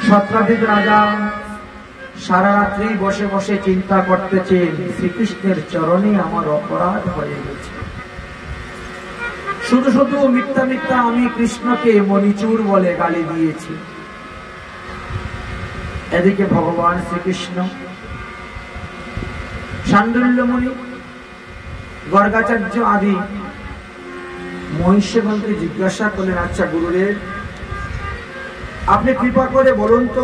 সত্রাজিৎ রাজা সারা রাত্রি বসে বসে চিন্তা করতেছেন, শ্রীকৃষ্ণের চরণে আমার অপরাধ হয়ে গেছে। শুধু শুধু মিথ্যা মিথ্যা আমি কৃষ্ণকে মণিচুর বলে গালি দিয়েছি। এদিকে ভগবান শ্রীকৃষ্ণ, শাণ্ডুল্য মুনি, গর্গাচার্য আদি মহিষগণকে জিজ্ঞাসা করলেন, আচ্ছা গুরুদেব, আপনি কৃপা করে বলুন তো,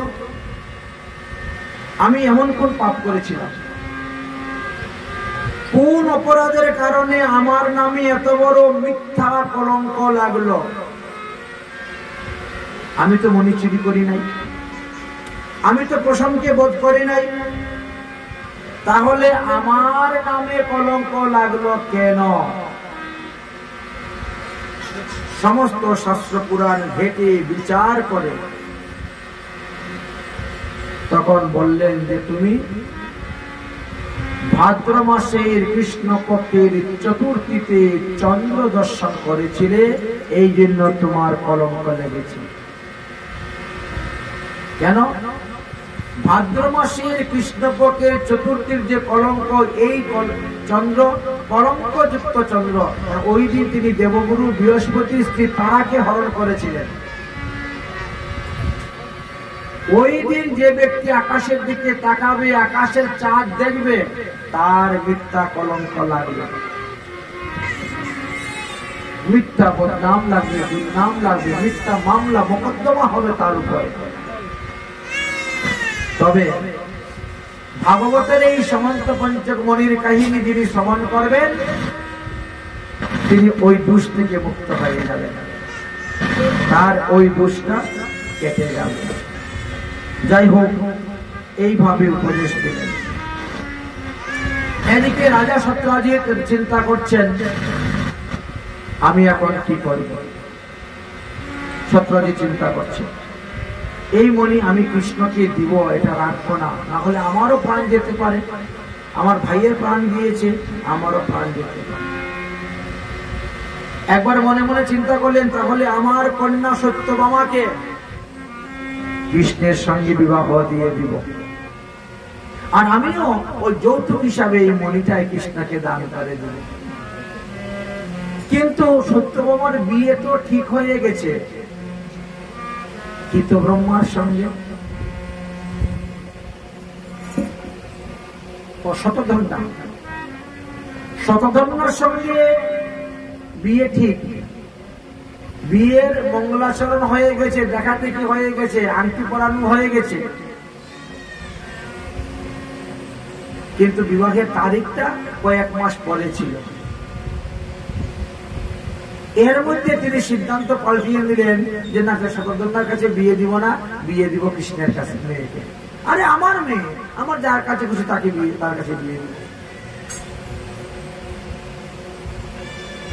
আমি এমন কোন পাপ করেছিলাম, কোন অপরাধের কারণে আমার নামে এত বড় মিথ্যা কলঙ্ক লাগলো? আমি তো মণি চুরি করি নাই, আমি তো প্রশান্তকে বোধ করি নাই, তাহলে আমার নামে কলঙ্ক লাগলো কেন? সমস্ত শাস্ত্র পুরাণ ঘেটে বিচার করে তখন বললেন যে তুমি ভাদ্র মাসের কৃষ্ণ পক্ষের চতুর্থীতে চন্দ্র দর্শন করেছিলে, এই জন্য তোমার কলঙ্ক লেগেছে। কেন? ভাদ্র মাসের কৃষ্ণপক্ষের চতুর্থীর যে কলঙ্ক, এই চন্দ্র কলঙ্কযুক্ত চন্দ্র, ওই দিন তিনি দেবগুরু বৃহস্পতির স্ত্রী তারাকে হরণ করেছিলেন। ওই দিন যে ব্যক্তি আকাশের দিকে তাকাবে, আকাশের চাঁদ দেখবে, তার মিথ্যা কলঙ্ক লাগবে, মিথ্যা বদনাম লাগবে, দুর্নাম লাগবে, মিথ্যা মামলা মোকদ্দমা হবে তার উপরে। তবে ভাগবতের এই সমন্ত পঞ্চক মণির কাহিনী যিনি শ্রবণ করবেন, তিনি ওই দোষ থেকে মুক্ত হয়ে যাবেন, তার ওই দোষটা কেটে যাবে। যাই হোক, এইভাবে উপদেশ দিলেন। এদিকে রাজা সত্রাজিৎ চিন্তা করছেন, আমি এখন কি করব? সত্রাজিৎ চিন্তা করছেন, এই মণি আমি কৃষ্ণকে দিব, এটা রাখবো না, না হলে আমারও প্রাণ যেতে পারে, আমার ভাইয়ের প্রাণ গিয়েছে, আমারও প্রাণ যেতে পারে। একবার মনে মনে চিন্তা করলেন, তাহলে আমার কন্যা সত্যভামাকে কৃষ্ণের সঙ্গে বিবাহ দিয়ে দিব, আর আমিও ওই যৌতুক হিসাবে এই মণিটাই কৃষ্ণকে দান করে দেব। কিন্তু সত্যভামার বিয়ে তো ঠিক হয়ে গেছে কিন্তু ব্রহ্মার সঙ্গে, শতধন্যার সঙ্গে বিয়ে ঠিক, বিয়ের মঙ্গলাচরণ হয়ে গেছে, দেখা দেখি হয়ে গেছে, আংটি পরানো হয়ে গেছে, কিন্তু বিবাহের তারিখটা কয়েক মাস পরে ছিল। এর মধ্যে তিনি সিদ্ধান্ত পাল্টিয়ে নিলেন যে না, শতধন্যার কাছে বিয়ে দিব না, বিয়ে দিব কৃষ্ণের কাছে মেয়েকে। আরে আমার মেয়ে, আমার যার কাছে খুশি তাকে বিয়ে, তার কাছে বিয়ে দিব।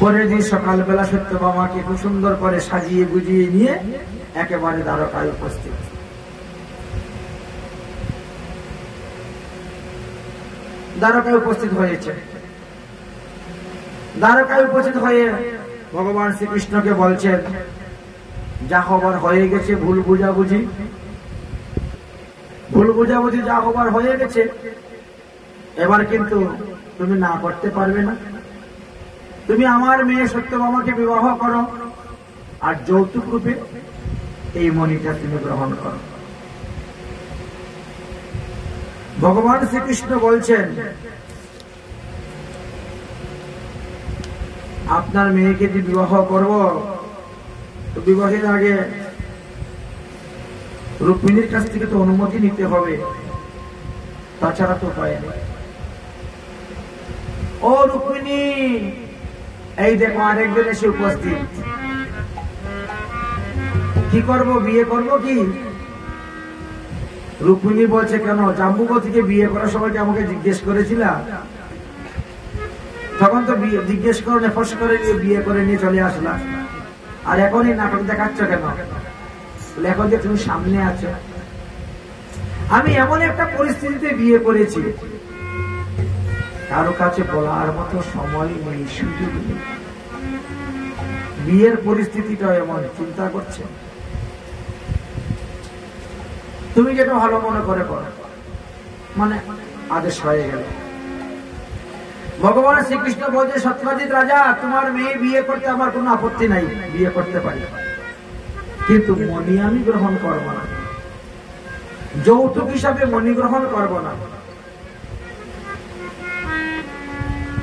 পরের দিন সকালবেলা সত্যভামাকে খুব সুন্দর করে সাজিয়ে গুজিয়ে নিয়ে একেবারে দ্বারকায় উপস্থিত। দ্বারকায় উপস্থিত হয়েছে। দ্বারকায় উপস্থিত হয়ে ভগবান শ্রীকৃষ্ণকে বলছেন, যা হবার হয়ে গেছে, ভুল বুঝাবুঝি যা হবার হয়ে গেছে, এবার কিন্তু তুমি না করতে পারবে না। তুমি আমার মেয়ে সত্যভামাকে বিবাহ করো, আর যৌতুক রূপে এই মণিটা তুমি গ্রহণ করো। ভগবান শ্রীকৃষ্ণ বলছেন, আপনার মেয়েকে যে বিবাহ করব, তো বিবাহের আগে রুক্মিণীর কাছ থেকে তো অনুমতি নিতে হবে, তাছাড়া তো পায় না। ও রুক্মিণী, এই দেখো আরেকজন এসে উপস্থিত, কি করব, বিয়ে করব কি? রুক্মিণী বলছে, কেন, জাম্বুবতীকে বিয়ে করার সময় কি আমাকে জিজ্ঞেস করেছিল? তখন তো জিজ্ঞেস করে ফস করে বিয়ে করে নিয়ে চলে আসলাম, আর এখনই নাটক দেখাচ্ছ কেন? এখন যে তুমি সামনে আছো, আমি এমন একটা পরিস্থিতিতে বিয়ে করেছি, কারো কাছে বলার মতো সময় নেই, সুযোগ নেই। বিয়ের পরিস্থিতিটা এমন, চিন্তা করছে। তুমি যেটা ভালো মনে করে করো, মানে আদেশ হয়ে গেল। ভগবান শ্রীকৃষ্ণ বলছে, সত্যজিৎ রাজা, তোমার মেয়ে বিয়ে করতে আমার কোনো আপত্তি নাই, বিয়ে করতে পারি, কিন্তু মণি আমি গ্রহণ করব না, যৌতুক হিসাবে মণি গ্রহণ করব না।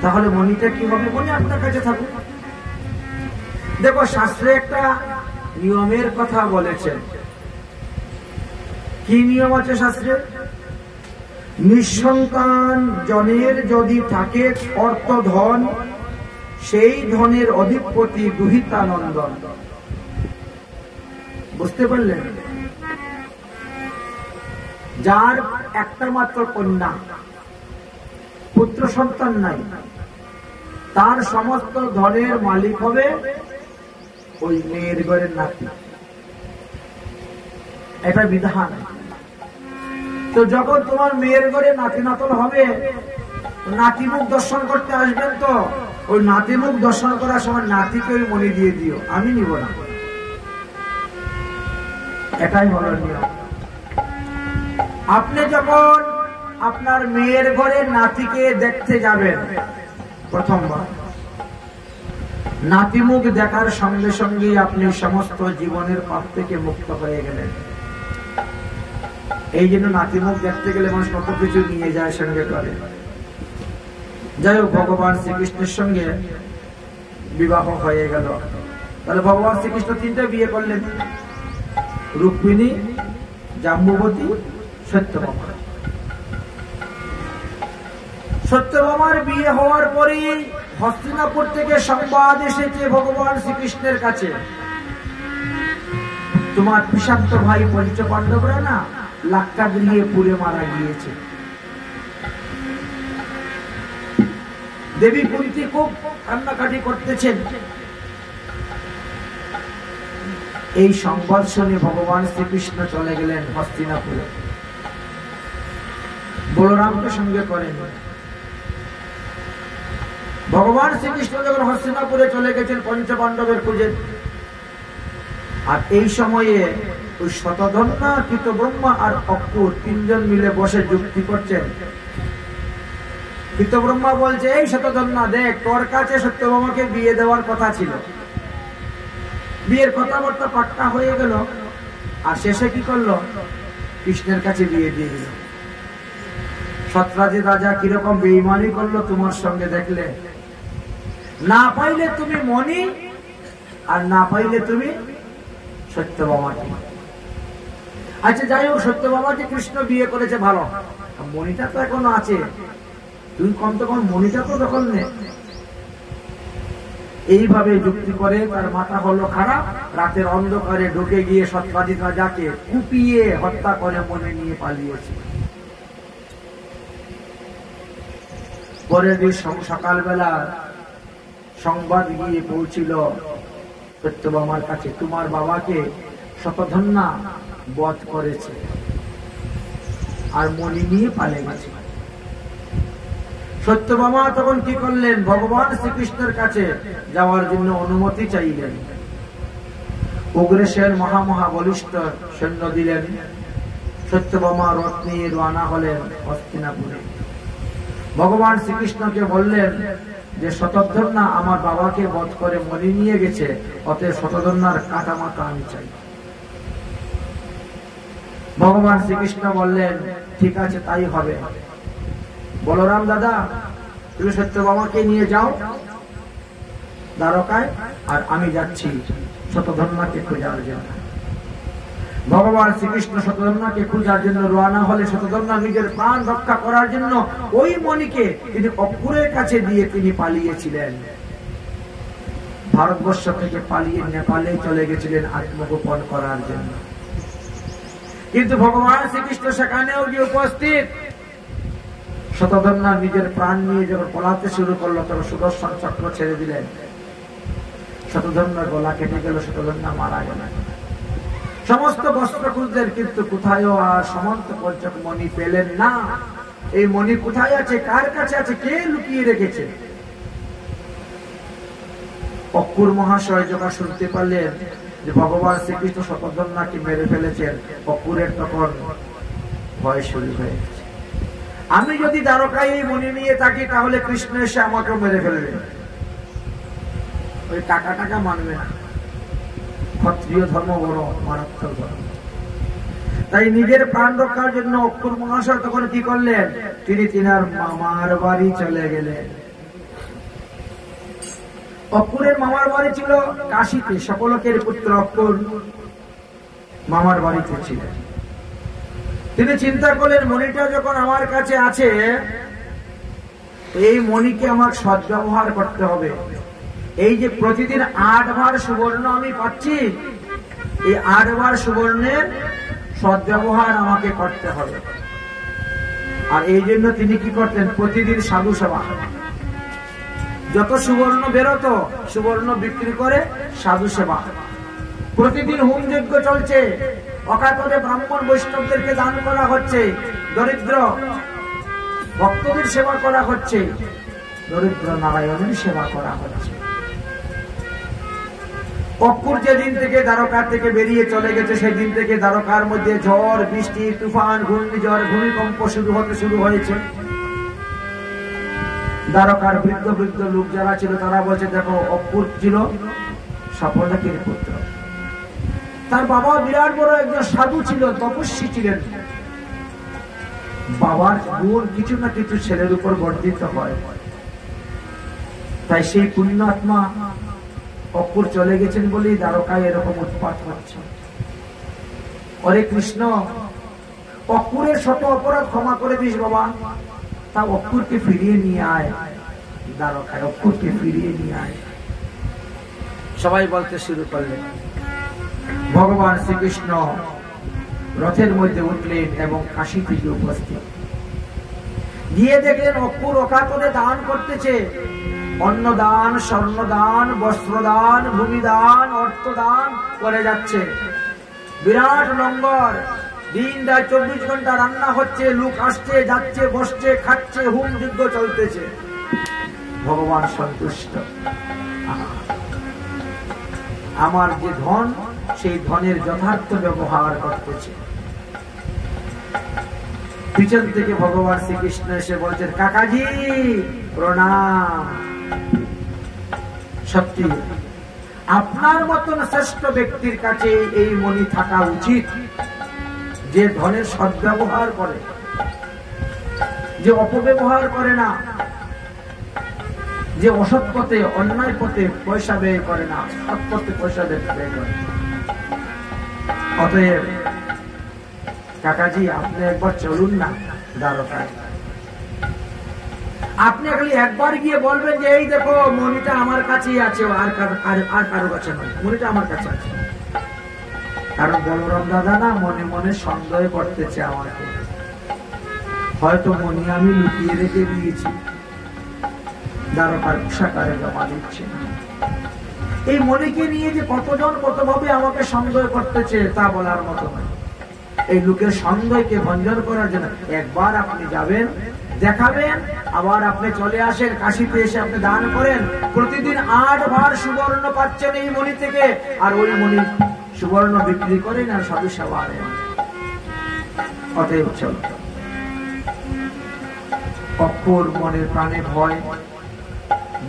তাহলে মণিটা কি হবে? মণি আপনার কাছে থাকুক। দেখো, শাস্ত্রে একটা নিয়মের কথা বলেছেন। কি নিয়ম আছে শাস্ত্রে? নিঃসন্তান জনের যদি থাকে অর্থ ধন, সেই ধনের অধিপতি দুহিতানন্দন। বুঝতে পারলেন? যার একটা মাত্র কন্যা, পুত্র সন্তান নাই, তার সমস্ত ধনের মালিক হবে ওই মেয়ের ঘরের নাতি। এটা বিধান। তো যখন তোমার মেয়ের ঘরে নাতি নাতন হবে, নাতি মুখ দর্শন করতে আসবেন, তো ওই নাতি মুখ দর্শন করার সময় নাতিকে ওই মণি দিয়ে দিও, আমি নিব না। এটাই হলো নিয়ম। আপনি যখন আপনার মেয়ের ঘরে নাতিকে দেখতে যাবেন প্রথমবার, নাতি মুখ দেখার সঙ্গে সঙ্গে আপনি সমস্ত জীবনের পাপ থেকে মুক্ত হয়ে গেলেন। এই জন্য নাতি মুখ দেখতে গেলে মানুষ কত কিছু নিয়ে যায়, সঙ্গে করে। যাই হোক, ভগবান শ্রীকৃষ্ণের সঙ্গে বিবাহ হয়ে গেল। তাহলে ভগবান শ্রীকৃষ্ণ তিনটা বিয়ে করলেন, রুক্মিণী, জাম্বুবতী, সত্যভামা। সত্যভামার বিয়ে হওয়ার পরে হস্তিনাপুর থেকে সংবাদ এসেছে ভগবান শ্রীকৃষ্ণের কাছে, তোমার বিষাক্ত ভাই পঞ্চপাণ্ডবরা না লাক্কা গৃহে পুড়ে মারা গিয়েছে। দেবী কুন্তী খুব কান্নাকাটি করতেছেন। এই সংবাদ শুনে ভগবান শ্রীকৃষ্ণ চলে গেলেন হস্তিনাপুরে, বলরামকে সঙ্গে করেন। ভগবান শ্রীকৃষ্ণ যখন হস্তিনাপুরে চলে গেছেন পঞ্চপাণ্ডবের খুঁজে, আর এই সময়ে ওই শতধন্বা, কৃতব্রহ্মা আর অক্রূর তিনজন মিলে বসে যুক্তি করছেন। কৃতব্রহ্মা বলছে, এই শতধন্বা, দেখ, তোর কাছে সত্যভামাকে বিয়ে দেওয়ার কথা ছিল, বিয়ের কথাবার্তা পাক্কা হয়ে গেল, আর শেষে কি করলো? কৃষ্ণের কাছে বিয়ে দিয়ে দিল। সত্যজিৎ রাজা কিরকম বেঈমানি করলো তোমার সঙ্গে দেখলে। না পাইলে তুমি মণি, আর না পাইলে তুমি সত্যভামাকে। আচ্ছা, যাই হোক, সত্যভামাকে কৃষ্ণ বিয়ে করেছে ভালো, মণিটা তো এখনো আছে, তুই কম তো কম মণিটা তো দখল নে। এইভাবে যুক্তি করে তার মাথা হলো খারাপ। রাতের অন্ধকারে ঢুকে গিয়ে সত্যজিৎ রাজাকে কুপিয়ে হত্যা করে মনে নিয়ে পালিয়েছে। পরের দিন সকালবেলা সংবাদ গিয়ে পৌঁছিল সত্যভামার কাছে, তোমার বাবাকে শতধন্বা বধ করেছে আর মণি নিয়ে পালিয়ে গেছে। সত্যভামা তখন কি করলেন? ভগবান শ্রীকৃষ্ণের কাছে যাওয়ার জন্য অনুমতি চাইলেন। উগ্রসেন মহা বলিষ্ঠ সৈন্য দিলেন। সত্যভামা রথ নিয়ে রওনা হলেন হস্তিনাপুরে। ভগবান শ্রীকৃষ্ণকে বললেন যে শতধন্বা আমার বাবাকে বধ করে মণি নিয়ে গেছে, অতএব শতধন্বার কাটা মাথা আমি চাই। ভগবান শ্রীকৃষ্ণ বললেন, ঠিক আছে, তাই হবে। বলরাম দাদা, তুমি সত্যভামাকে নিয়ে যাও দ্বারকায়, আর আমি যাচ্ছি শতধন্বাকে খোঁজার জন্য। ভগবান শ্রীকৃষ্ণ শতধন্বাকে খোঁজার জন্য রওনা হলে শতধন্বা নিজের প্রাণ রক্ষা করার জন্য ওই মণিকে তিনি অক্রূরের কাছে দিয়ে তিনি পালিয়েছিলেন। ভারতবর্ষ থেকে পালিয়ে নেপালে চলে গেছিলেন আত্মগোপন করার জন্য। কিন্তু ভগবান শ্রীকৃষ্ণ সেখানেও গিয়ে উপস্থিত। শতধন্বা নিজের প্রাণ নিয়ে যখন পলাতে শুরু করলো, তখন সুদর্শন চক্র ছেড়ে দিলেন। শতধন্বার গলা কেটে গেল, শতধন্বা মারা গেল। সমস্ত বস্ত্র খুঁজলেন, কিন্তু কোথায়ও আর সমন্ত পঞ্চক মণি পেলেন না। এই মণি কোথায় আছে, কার কাছে আছে, কে লুকিয়ে রেখেছে? অক্রূর মহাশয় যখন শুনতে পারলেন যে ভগবান শ্রীকৃষ্ণ শতধন্বাকে মেরে ফেলেছেন, অপুরের তখন ভয় শুরু হয়ে গেছে। আমি যদি দ্বারকায় এই মণি নিয়ে থাকি তাহলে কৃষ্ণ এসে আমাকে মেরে ফেলবে, ওই টাকা টাকা মানবে না, ক্ষত্রিয় ধর্ম বড় মারাত্মক ধর্ম। তাই নিজের প্রাণ রক্ষার জন্য অক্ষুর মহাশয় তখন কি করলেন, তিনি তিনার মামার বাড়ি চলে গেলেন। অক্ষুরের মামার বাড়ি ছিল কাশীতে, সকলকের পুত্র অক্ষুর মামার বাড়িতে ছিলেন। তিনি চিন্তা করলেন মণিটা যখন আমার কাছে আছে, এই মণিকে আমার সদ্ব্যবহার করতে হবে। এই যে প্রতিদিন 8 ভার সুবর্ণ আমি পাচ্ছি, এই 8 ভার সুবর্ণের সদ্ব্যবহার আমাকে করতে হবে। আর এই জন্য তিনি কি করতেন, প্রতিদিন সাধু সেবা, যত সুবর্ণ বেরোতো সুবর্ণ বিক্রি করে সাধু সেবা। প্রতিদিন হোম যজ্ঞ চলছে, অকাতরে ব্রাহ্মণ বৈষ্ণবদেরকে দান করা হচ্ছে, দরিদ্র ভক্তদের সেবা করা হচ্ছে, দরিদ্র নারায়ণের সেবা করা হচ্ছে। অক্ষুর যেদিন থেকে দ্বারকা থেকে বেরিয়ে চলে গেছে, সেদিন থেকে দ্বারকার মধ্যে ঝড় বৃষ্টি তুফান ঘূর্ণিঝড় ভূমিকম্প শুরু হয়েছে। দ্বারকার বৃদ্ধ বৃদ্ধ লোক যারা ছিল তারা বলছে, দেখো অক্ষুর ছিল সফলতাকের পুত্র, তার বাবা বিরাট বড় একজন সাধু ছিল, তপস্বী ছিলেন। বাবার গুণ কিছু না কিছু ছেলের উপর বর্ধিত হয়, তাই সেই পুণ্যাত্মা অক্ষুর চলে গেছেন বলেই দ্বারকায় এরকম উৎপাত হচ্ছে। হরে কৃষ্ণ, অক্ষুরের শত অপরাধ ক্ষমা করে দিস বাবা, তা অক্ষুরকে ফিরিয়ে নিয়ে আয় দ্বারকায়, অক্ষুরকে ফিরিয়ে নিয়ে আয়। সবাই বলতে শুরু করলেন। ভগবান শ্রীকৃষ্ণ রথের মধ্যে উঠলেন এবং কাশী থেকে উপস্থিত গিয়ে দেখলেন অক্ষুর অকাতরে দান করতেছে, অন্নদান, স্বর্ণদান, বস্ত্রদান, ভূমিদান, অর্থদান করে যাচ্ছে। বিরাট লঙ্গর, দিন রাত 24 ঘন্টা রান্না হচ্ছে, লোক আসছে যাচ্ছে, বসছে খাচ্ছে, হোম যজ্ঞ চলতেছে। ভগবান সন্তুষ্ট, আমার যে ধন সেই ধনের যথার্থ ব্যবহার করতেছে। পিছন থেকে ভগবান শ্রীকৃষ্ণ এসে বলছেন, কাকাজি প্রণাম। সত্যি আপনার মতন শ্রেষ্ঠ ব্যক্তির কাছে এই মণি থাকা উচিত, যে ধনের সদ্ব্যবহার করে, যে অপব্যবহার করে না, যে অসৎ পথে অন্যায় পথে পয়সা ব্যয় করে না, সৎ পথে পয়সা ব্যয় করে। অতএব কাকাজি আপনি একবার চলুন না দ্বারকায়, আপনি খালি একবার গিয়ে বলবেন যে এই দেখো মণিটা আমার কাছেই আছে, আর কারো কাছে নয়, মণিটা আমার কাছে আছে। কারণ বলরাম দাদা না মনে মনে সন্দেহ করতেছে আমাকে, হয়তো মণি আমি লুকিয়ে রেখে দিয়েছি, দ্বারকার কোষাগারে জমা দিচ্ছে। এই মণিকে নিয়ে যে কতজন কতভাবে আমাকে সন্দেহ করতেছে তা বলার মতো নয়। এই লোকের সন্দেহকে ভঞ্জন করার জন্য একবার আপনি যাবেন, দেখাবেন, আবার আপনি চলে আসেন, কাশীতে এসে আপনি দান করেন, প্রতিদিন 8 ভার সুবর্ণ পাচ্ছেন এই মণি থেকে, আর ওই মণি সুবর্ণ বিক্রি করেন আর সাধু সেবা আনেন। অতএব চল। অক্ষুর মনের প্রাণে ভয়,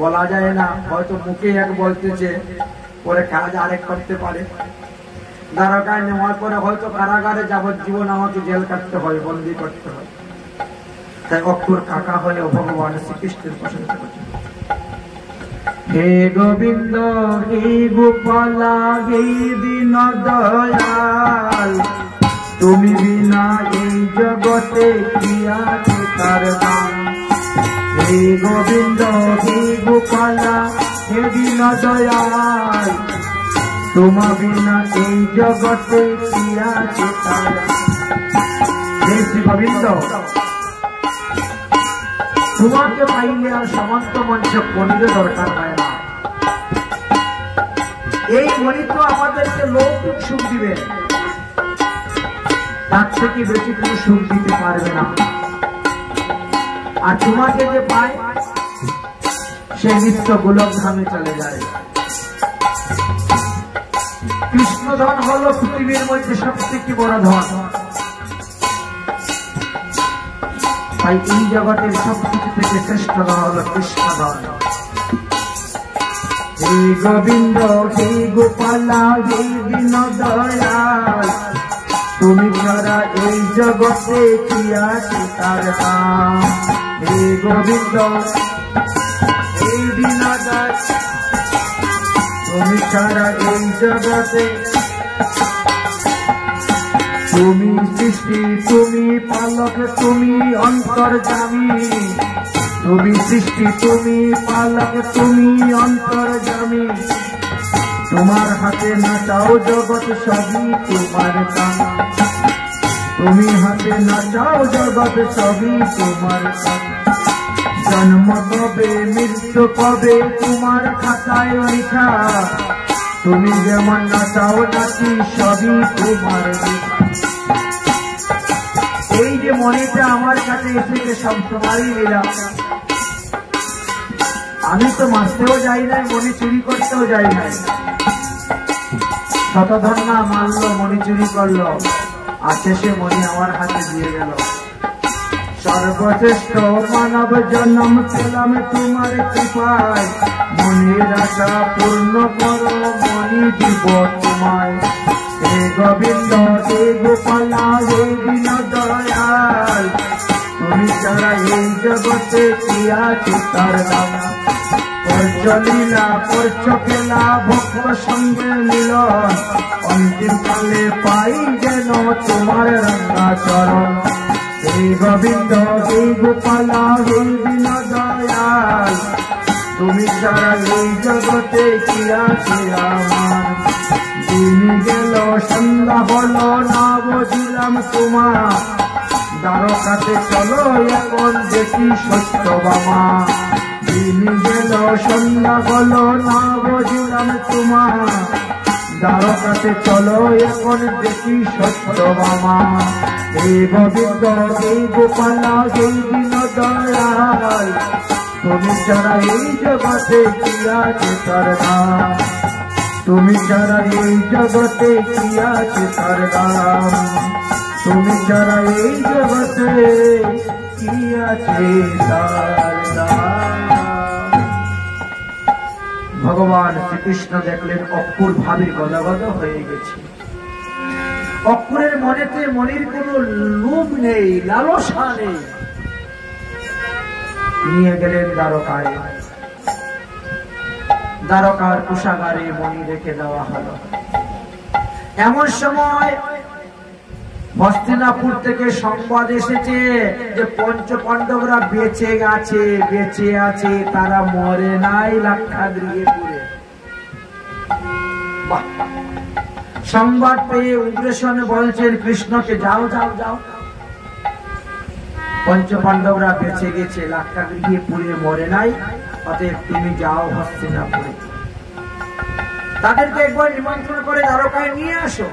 বলা যায় না, হয়তো মুখে এক বলতেছে, পরে কাজ আরেক করতে পারে। দ্বারকায় নেওয়ার পরে হয়তো কারাগারে যাবজ্জীবন আমাকে জেল কাটতে হয়, বন্দী করতে হয়। তাই অক্ষুর কাকা হয়ে ভগবান শ্রীকৃষ্ণের প্রশংসা করছেন। হে গোবিন্দ, হে গোপালা, হে দীন দয়াল, তুমি বিনা এই জগতে কি আছে তার দাম। হে গোবিন্দ, হে গোপালা, হে দীন দয়াল, তোমা বিনা এই জগতে কি আছে তার দাম। হে শ্রী গোবিন্দ, তোমাকে পাইলে আর সমস্ত মঞ্চ মণির দরকার হয় না। এই মণি তো আমাদেরকে লৌকিক সুখ দিবে, তার থেকে বেশি কোনো সুখ দিতে পারবে না। আর তোমাকে যে পায় সে নিত্য গোলক ধামে চলে যায়। কৃষ্ণ ধন হলো পৃথিবীর মধ্যে সবথেকে বড় ধন। তাই এই জগতের সবকিছু থেকে শ্রেষ্ঠ ধন হলো কৃষ্ণ ধন। হে গোবিন্দ হে গোপালা হে দীন দয়াল, তুমি ছাড়া এই জগতে কি আছে তার দাম। হে গোবিন্দ হে দীন দয়াল, তুমি ছাড়া এই জগতে, তুমি সৃষ্টি তুমি পালক তুমি অন্তর্যামী, তুমি সৃষ্টি তুমি পালক তুমি অন্তর্যামী, তোমার হাতে নাচাও জগৎ সবই তোমার কাম, তুমি হাতে নাচাও জগৎ সবই তোমার কাম। জন্ম কবে মৃত্যু কবে তোমার খাতায় লেখা, তুমি যেমন নাচাও নাচি সবই তোমার লেখা। এই যে মনিটা আমার কাছে এসেছে সব তোমারই লীলা। আমি তো মারতেও যাই নাই, মনি চুরি করতেও যাই নাই। শতধন্যা মানলো, মনি চুরি করলো, আর শেষে মনি আমার হাতে দিয়ে গেল। সর্বশ্রেষ্ঠ মানব জন্ম পেলাম তোমার কৃপায়, মনির আশা পূর্ণ করো মনি দিব তোমায়। হে গোবিন্দ হে গোপালা হে দীন দয়াল, তুমি ছাড়া এই জগতে কি আছে তার দাম। করছ লীলা করছ খেলা ভক্ত সঙ্গে মিলন, অন্তিম কালে পাই যেন তোমার রাঙ্গা চরণ। হে গোবিন্দ হে গোপালা হে দীন দয়াল, তুমি ছাড়া এই জগতে কি আছে আমার। দিন গেল সন্ধ্যা হলো না বুঝিলাম তোমার, দ্বারকাতে চলো এখন দেখি সত্য বামা। দিন গেল সন্ধ্যা হলো না বুঝিলাম তোমার, দ্বারকাতে চলো এখন দেখি সত্য বামা। হে গোবিন্দ হে গোপালা হে দীন দয়াল, তুমি ছাড়া এই জগতে কি আছে তার দাম, তুমি ছাড়া এই জগতে কি আছে তার দাম, তুমি ছাড়া এই জগতে কি আছে তার দাম। ভগবান শ্রীকৃষ্ণ দেখলেন অক্ষুর ভাবে গদগদ হয়ে গেছে। অক্ষুরের মনেতে মনির কোনো লোভ নেই, লালসা নেই। নিয়ে গেলেন দ্বারকায়, দ্বারকার কোষাগারে মনি রেখে দেওয়া হলো। এমন সময় হস্তিনাপুর থেকে সংবাদ এসেছে যে পঞ্চ পাণ্ডবরা বেঁচে গেছে, বেঁচে আছে, তারা মরে নাই লাক্ষাগৃহে পুরে। সংবাদ পেয়ে উগ্রসেন বলছেন কৃষ্ণকে, যাও যাও যাও, পঞ্চ পাণ্ডবরা বেঁচে গেছে, লাক্ষাগৃহে পুরে মরে নাই, অতএব তুমি যাও হস্তিনাপুরে, তাদেরকে একবার নিমন্ত্রণ করে দ্বারকায় নিয়ে আসো।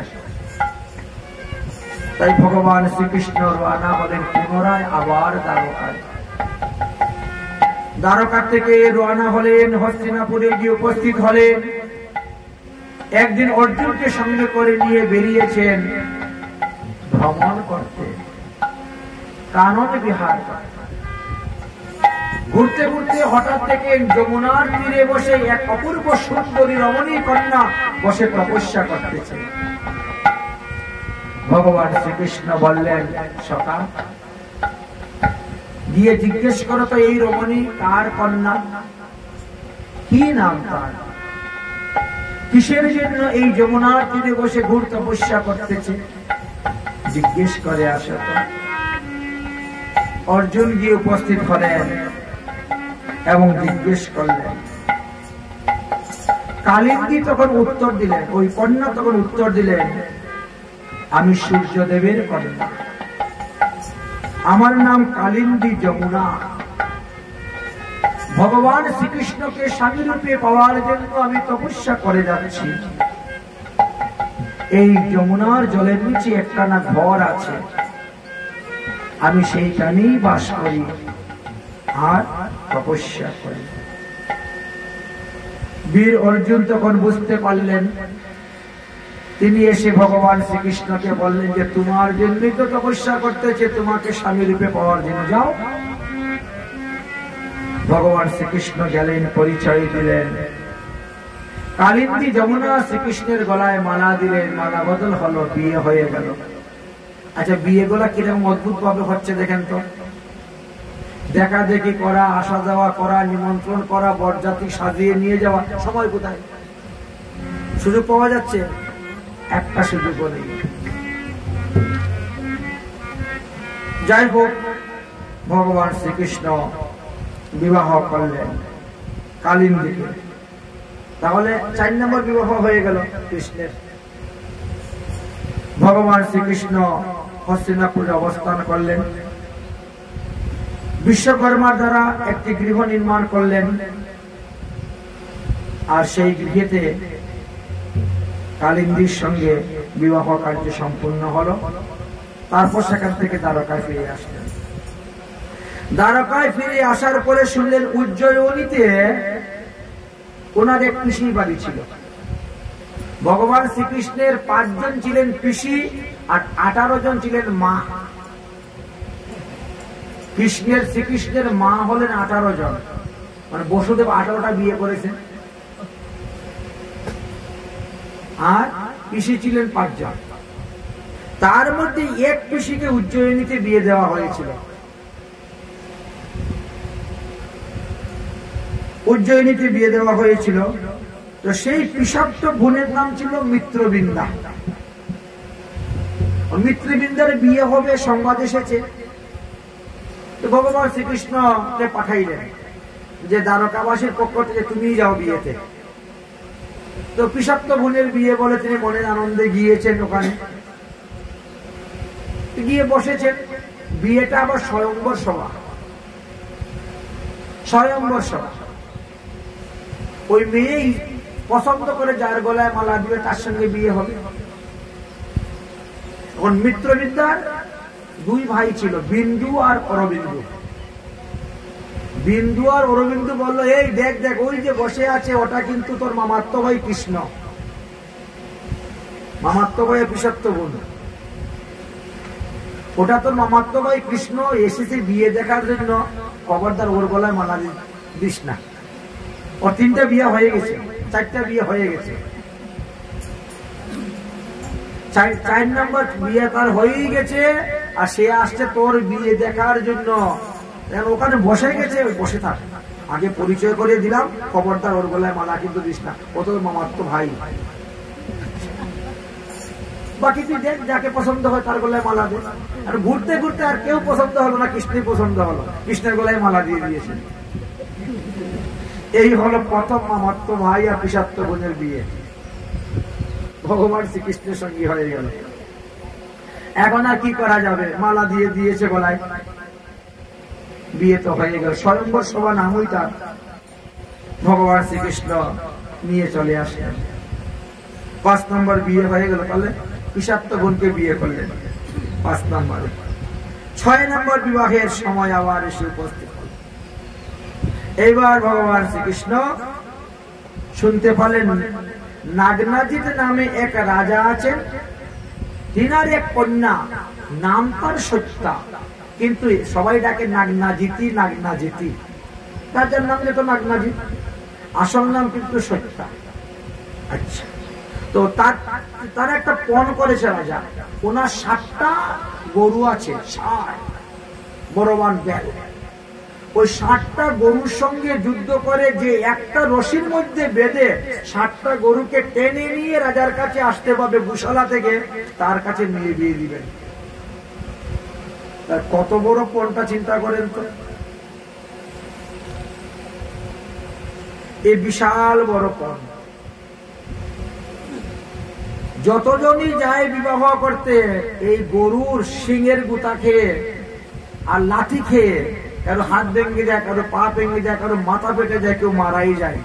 তাই ভগবান শ্রীকৃষ্ণ রওনা হলেন পুনরায় আবার দ্বারকায়। দ্বারকা থেকে রওনা হলেন, হস্তিনাপুরে গিয়ে উপস্থিত হলেন। একদিন অর্জুনকে সঙ্গে করে নিয়ে বেরিয়েছেন ভ্রমণ করতে, কানন বিহার করতে। ঘুরতে ঘুরতে হঠাৎ থেকে যমুনার তীরে বসে এক অপূর্ব সুন্দরী রমণী কন্যা বসে তপস্যা করতেছে। ভগবান শ্রীকৃষ্ণ বললেন, সখা গিয়ে জিজ্ঞেস করো তো এই রমণী কার কন্যা, কি নাম তার, কিসের জন্য এই যমুনার তীরে বসে ঘুর তপস্যা করতেছে, জিজ্ঞেস করে আসো তো। অর্জুন গিয়ে উপস্থিত হলেন এবং জিজ্ঞেস করলেন। কালিন্দী তখন উত্তর দিলেন, ওই কন্যা তখন উত্তর দিলেন, আমি সূর্যদেবের কন্যা, আমার নাম কালিন্দী যমুনা। ভগবান শ্রীকৃষ্ণকে স্বামী রূপে পাওয়ার জন্য আমি তপস্যা করে যাচ্ছি। এই যমুনার জলের নিচে একখানা ঘর আছে, আমি সেইখানেই বাস করি আর তপস্যা করি। বীর অর্জুন তখন বুঝতে পারলেন তিনি এসে ভগবান শ্রীকৃষ্ণকে বললেন যে তোমার জন্যই তো তপস্যা করতেছে, তোমাকে স্বামী রূপে পাওয়ার জন্য যাও। ভগবান শ্রীকৃষ্ণ গেলেন, পরিচয় দিলেন। কালিন্দী যমুনা শ্রীকৃষ্ণের গলায় মালা দিলেন, মালা বদল হলো, বিয়ে হয়ে গেল। আচ্ছা, বিয়ে গুলা কিরকম অদ্ভুত ভাবে হচ্ছে দেখেন তো। দেখা দেখি করা, আসা যাওয়া করা, নিমন্ত্রণ করা, বরযাত্রী সাজিয়ে নিয়ে যাওয়া, সময় কোথায়? সুযোগ পাওয়া যাচ্ছে? একটা সুযোগ নেই। যাই হোক, ভগবান শ্রীকৃষ্ণ বিবাহ করলেন কালিন্দীকে। তাহলে 4 নম্বর বিবাহ হয়ে গেল কৃষ্ণের। ভগবান শ্রীকৃষ্ণ হস্তিনাপুরে অবস্থান করলেন। বিশ্বকর্মার দ্বারা একটি গৃহ নির্মাণ করলেন, আর সেই গৃহেতে কালিন্দীর সঙ্গে বিবাহ কার্য সম্পূর্ণ হলো। তারপর সেখান থেকে দ্বারকায় ফিরে আসলেন। দ্বারকায় ফিরে আসার পরে শুনলেন উজ্জয়িনীতে ওনার এক পিসির বাড়ি ছিল। ভগবান শ্রীকৃষ্ণের 5 জন ছিলেন পিসি আর 18 জন ছিলেন মা। শ্রীকৃষ্ণের মা হলেন 18 জন, মানে বসুদেব 18টা বিয়ে করেছেন, আর পিসি ছিলেন 5 জন। তার মধ্যে এক পিসিকে উজ্জয়িনীতে বিয়ে দেওয়া হয়েছিল। উজ্জয়িনীতে বিয়ে দেওয়া হয়েছিল। তো সেই পিসাক্ত বোনের নাম ছিল মিত্রবৃন্দা। মিত্রবৃন্দার বিয়ে হবে সংবাদ এসেছে। তো ভগবান শ্রীকৃষ্ণকে পাঠাইলেন যে দ্বারকাবাসীর পক্ষ থেকে তুমি যাও বিয়েতে। তো পিসাক্ত বোনের বিয়ে বলে তিনি মনের আনন্দে গিয়েছেন। ওখানে গিয়ে বসেছেন। বিয়েটা আবার স্বয়ম্বর সভা। স্বয়ম্বর সভা। ওই মেয়েই পছন্দ করে যার গলায় মালা দিবে তার সঙ্গে বিয়ে হবে। এখন মিত্রবিদ্যার 2 ভাই ছিল, বিন্দু আর অরবিন্দু। বিন্দু আর অরবিন্দু বলল, এই দেখ দেখ, ওই যে বসে আছে ওটা কিন্তু তোর মামাতো ভাই কৃষ্ণ, মামাতো ভাই পিসাক্ত বোন, ওটা তোর মামাতো ভাই কৃষ্ণ এসেছে বিয়ে দেখার জন্য, খবরদার ওর গলায় মালা দিস না। ওর 3টা বিয়ে হয়ে গেছে, 4টা বিয়ে হয়ে গেছে। 4 নম্বর বিয়ে তার হয়েই গেছে, আর সে আসছে তোর বিয়ে দেখার জন্য। ওখানে বসে গেছে, বসে থাক, আগে পরিচয় করে দিলাম, খবরদার ওর গলায় মালা কিন্তু দিস না, ও তোর মামাতো ভাই। বাকি তুই দেখ, যাকে পছন্দ হয় তার গলায় মালা দে। আর ঘুরতে ঘুরতে আর কেউ পছন্দ হলো না, কৃষ্ণের পছন্দ হলো, কৃষ্ণের গলায় মালা দিয়ে দিয়েছে। এই হলো প্রথম মামাতো ভাই আর পিসাক্ত বোনের বিয়ে ভগবান শ্রীকৃষ্ণের সঙ্গে হয়ে গেল। এখন আর কি করা যাবে, মালা দিয়ে দিয়েছে গলায়, বিয়ে তো হয়ে গেল। স্বয়ম্বর সভা নামই তার। ভগবান শ্রীকৃষ্ণ নিয়ে চলে আসলেন। 5 নম্বর বিয়ে হয়ে গেল। তাহলে পিসাক্ত বোনকে বিয়ে করলেন 5 নম্বরে। 6 নম্বর বিবাহের সময় আবার এসে উপস্থিত হল। এইবার ভগবান শ্রীকৃষ্ণ শুনতে পেলেন নাগনাজিত নামে এক রাজা আছেন, তিনার এক কন্যা, নাম তার সত্যা, কিন্তু সবাই ডাকে নাগনাজিতি নাগনাজিতি। রাজার নাম যেত নাগনাজিত, আসল নাম কিন্তু সত্যা। আচ্ছা, তো তার একটা পণ করেছে রাজা। ওনার 7টা গরু আছে, 60 বড়বান ব্যাল। ওই 60টা গরুর সঙ্গে যুদ্ধ করে যে একটা রশির মধ্যে বেঁধে 60টা গরুকে টেনে নিয়ে রাজার কাছে আসতে পারবে গোশালা থেকে, তার কাছে নিয়ে বিয়ে দিবেন। তার কত বড় পণটা চিন্তা করেন তো। এই বিশাল বড় পণ। যতজনই যায় বিবাহ করতে, এই গরুর শিঙের গুতা খেয়ে আর লাঠি খেয়ে কারো হাত ভেঙে যায়, কারো পা ভেঙে যায়, কারো মাথা ফেটে যায়, কেউ মারাই যায়।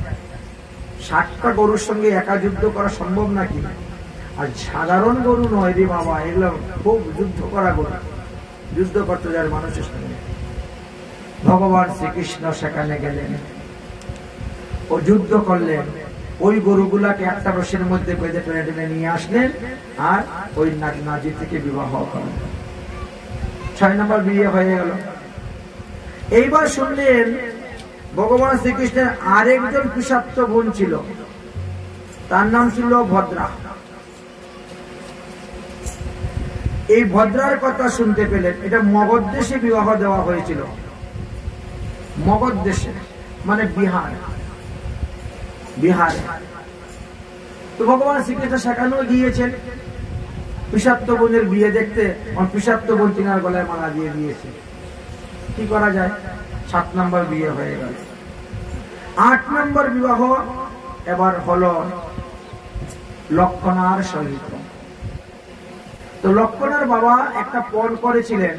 60টা গরুর সঙ্গে একা যুদ্ধ করা সম্ভব নাকি? আর সাধারণ গরু নয় রে বাবা, এগুলো খুব যুদ্ধ করা গরু, যুদ্ধ করতে যায় মানুষের সঙ্গে। ভগবান শ্রীকৃষ্ণ সেখানে গেলেন, ও যুদ্ধ করলেন। ওই গরুগুলাকে একটা রশির মধ্যে বেঁধে টেনে টেনে নিয়ে আসলেন আর ওই নাজি থেকে বিবাহ করেন। 6 নম্বর বিয়ে হয়ে গেল। এইবার শুনলেন ভগবান শ্রীকৃষ্ণের আরেকজন পিশাচ্য বোন ছিল, তার নাম ছিল ভদ্রা। এই ভদ্রার কথা শুনতে পেলেন। এটা মগধ দেশে বিবাহ দেওয়া হয়েছিল। মগধ দেশে মানে বিহার, বিহারে। তো ভগবান শ্রীকৃষ্ণ সেখানেও গিয়েছেন পিশাচ্য বোনের বিয়ে দেখতে। পিশাচ্য বোন তিনার গলায় মালা দিয়ে দিয়েছে। কি করা যায়? 7 নম্বর বিয়ে হয়ে গেল। 8 নম্বর বিবাহ এবার হলো লক্ষণার সহিত। তো লক্ষণার বাবা একটা পণ করেছিলেন,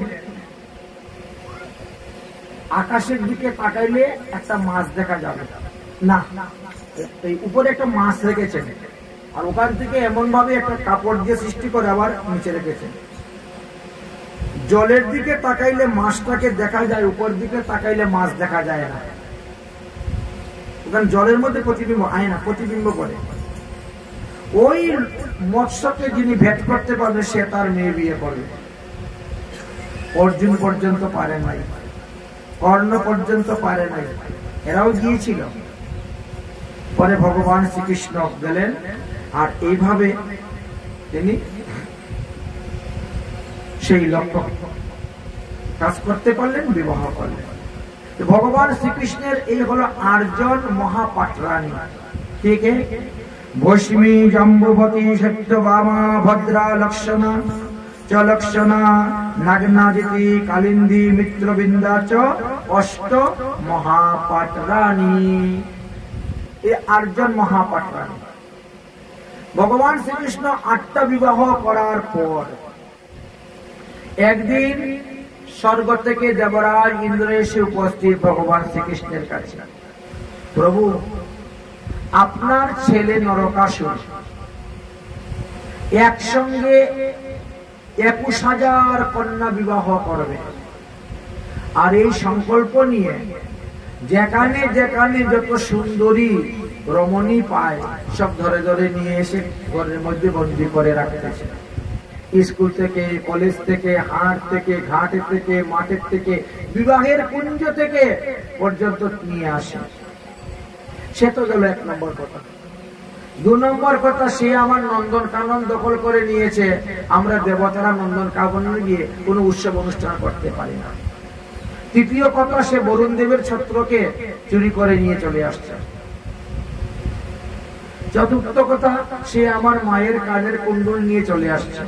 আকাশের দিকে তাকাইলে একটা মাছ দেখা যাবে না, এই উপরে একটা মাছ রেখেছেন আর ওখান থেকে এমন ভাবে একটা কাপড় দিয়ে সৃষ্টি করে আবার নিচে রেখেছেন। জলের দিকে তাকাইলে মাছটাকে দেখা যায়, উপর দিকে তাকাইলে মাছ দেখা যায় না। ওখানে জলের মধ্যে প্রতিবিম্ব আয় না, প্রতিবিম্ব করে। ওই মৎস্যকে যিনি ভেদ করতে পারবে সে তার মেয়ে বিয়ে করবে। অর্জুন পর্যন্ত পারে নাই, কর্ণ পর্যন্ত পারে নাই, এরাও গিয়েছিল। পরে ভগবান শ্রীকৃষ্ণ গেলেন আর এইভাবে তিনি সেই লক্ষ্য কাজ করতে পারলেন, বিবাহ করলেন। ভগবান শ্রীকৃষ্ণের এই হলো 8 জন মহাপাটরানী। ঠিক ভস্মী, জাম্বুবতী, সত্যভামা, ভদ্রা, লক্ষণা চ লক্ষণা, নাগনাদিতি, কালিন্দী, মিত্রবিন্দা চ 8 মহাপাটরানী। এই 8 জন মহাপাটরানী। ভগবান শ্রীকৃষ্ণ 8টা বিবাহ করার পর একদিন স্বর্গ থেকে দেবরাজ ইন্দ্র এসে উপস্থিত ভগবান শ্রীকৃষ্ণের কাছে। প্রভু, আপনার ছেলে নরকাসুর একসঙ্গে 21,000 কন্যা বিবাহ করবে, আর এই সংকল্প নিয়ে যেখানে যেখানে যত সুন্দরী রমণী পায় সব ধরে ধরে নিয়ে এসে ঘরের মধ্যে বন্দী করে রাখতেছে। স্কুল থেকে, কলেজ থেকে, হাট থেকে, ঘাট থেকে, মাঠের থেকে, বিবাহের কুঞ্জ থেকে পর্যন্ত নিয়ে আসে। সে তো গেল 1 নম্বর কথা। 2 নম্বর কথা, সে আমার নন্দন কানন দখল করে নিয়েছে। আমরা দেবতারা নন্দন কাননে গিয়ে কোনো উৎসব অনুষ্ঠান করতে পারি না। 3য় কথা, সে বরুণ দেবের ছত্রকে চুরি করে নিয়ে চলে আসছে। 4র্থ কথা, সে আমার মায়ের কানের কুণ্ডল নিয়ে চলে আসছে।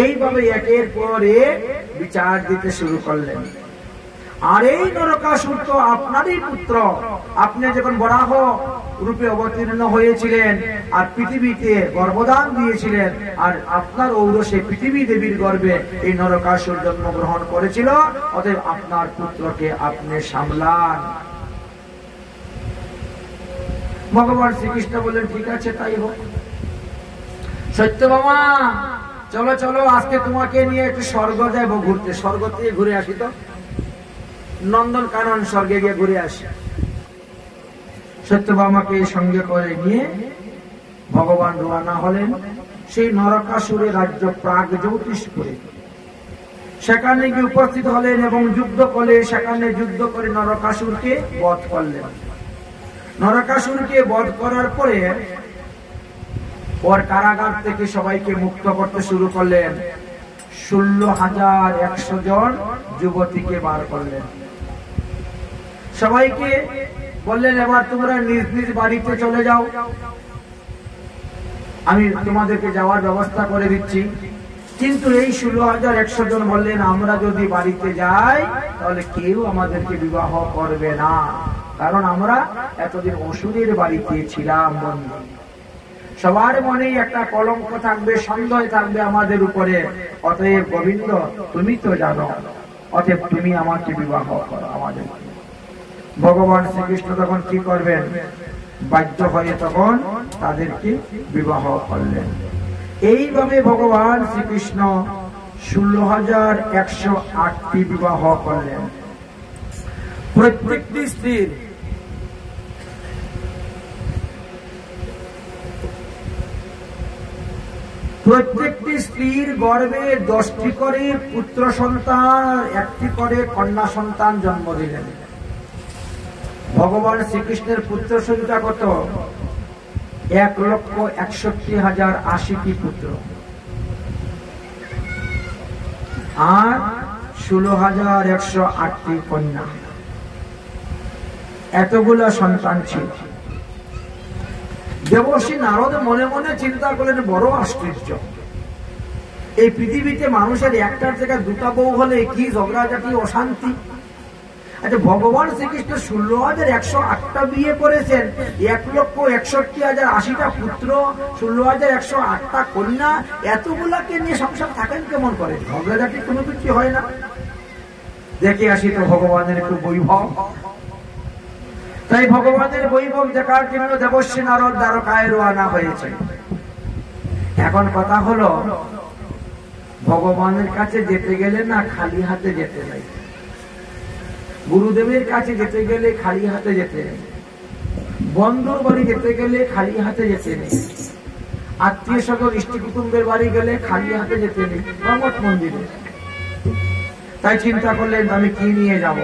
এইভাবে একের পর এক বিচার দিতে শুরু করলেন। আর এই নরকাসুর তো আপনারই পুত্র। আপনি যখন বরাহ রূপে অবতীর্ণ হয়েছিলেন আর পৃথিবীতে গর্ভদান দিয়েছিলেন, আর আপনার ঔরসে পৃথিবী দেবীর গর্ভে এই নরকাসুর জন্মগ্রহণ করেছিল। অতএব আপনার পুত্রকে আপনি সামলান। ভগবান শ্রীকৃষ্ণ বললেন, ঠিক আছে, তাই হোক। সত্যভামা, চলো চলো, আজকে তোমাকে নিয়ে একটু স্বর্গ যাবো ঘুরতে। স্বর্গ থেকে ঘুরে আসি তো, নন্দন কানন স্বর্গে গিয়ে ঘুরে আসি। সত্যভামাকে সঙ্গে করে নিয়ে ভগবান রওনা হলেন সেই নরকাসুরের রাজ্য প্রাগজ্যোতিষপুরে। সেখানে গিয়ে উপস্থিত হলেন এবং যুদ্ধ করে, সেখানে যুদ্ধ করে নরকাসুরকে বধ করলেন। নরকাসুরকে বধ করার পরে ওর কারাগার থেকে সবাইকে মুক্ত করতে শুরু করলেন। 16,100 জন যুবতীকে বার করলেন। সবাইকে বললেন, এবার তোমরা নিজ নিজ বাড়িতে চলে যাও, আমি তোমাদেরকে যাওয়ার ব্যবস্থা করে দিচ্ছি। কিন্তু এই 16,100 জন বললেন, আমরা যদি বাড়িতে যাই তাহলে কেউ আমাদেরকে বিবাহ করবে না, কারণ আমরা এতদিন অসুরের বাড়িতে ছিলাম বন্ধু। সবার মনেই একটা কলঙ্ক থাকবে, সন্দেহ থাকবে আমাদের উপরে। অতএব গোবিন্দ, তুমি তো জানো, অতএব তুমি আমাকে বিবাহ করো আমাদের। ভগবান শ্রীকৃষ্ণ তখন কি করবেন? বাধ্য হয়ে তখন তাদেরকে বিবাহ করলেন। এইভাবে ভগবান শ্রীকৃষ্ণ 16,108টি বিবাহ করলেন। প্রত্যেকটি স্ত্রীর প্রত্যেকটি স্ত্রীর গর্ভে 10টি করে পুত্র সন্তান, 1টি করে কন্যা সন্তান জন্ম দিলেন। ভগবান শ্রীকৃষ্ণের পুত্র সংখ্যা কত? 1,61,080টি পুত্র আর 16,108টি কন্যা। এতগুলো সন্তান ছিল। দেবর্ষি নারদ মনে মনে চিন্তা করলেন, বড় আশ্চর্য, এই পৃথিবীতে মানুষের একটার জায়গায় 2টা বউ হলে কি ঝগড়াঝাটি অশান্তি। আচ্ছা, ভগবান শ্রীকৃষ্ণ 16,108টা বিয়ে করেছেন, 1,61,080টা পুত্র, 16,108টা কন্যা, এতগুলাকে নিয়ে সংসার থাকেন কেমন করে? ঝগড়াঝাটি কোনো কিছু হয় না। দেখে আসি তো ভগবানের একটু বৈভব। তাই ভগবানের বৈভব দেখার জন্য দেবর্ষি নারদ দ্বারকায় রওনা হয়েছে। এখন কথা হলো, ভগবানের কাছে যেতে গেলে না খালি হাতে যেতে নাই, গুরুদেবের কাছে যেতে গেলে খালি হাতে যেতে নেই, বন্ধুর বাড়ি যেতে গেলে খালি হাতে যেতে নেই, আত্মীয় স্বজন ইষ্ট কুটুম্বের বাড়ি গেলে খালি হাতে যেতে নেই, মঠ মন্দিরে। তাই চিন্তা করলেন আমি কি নিয়ে যাব।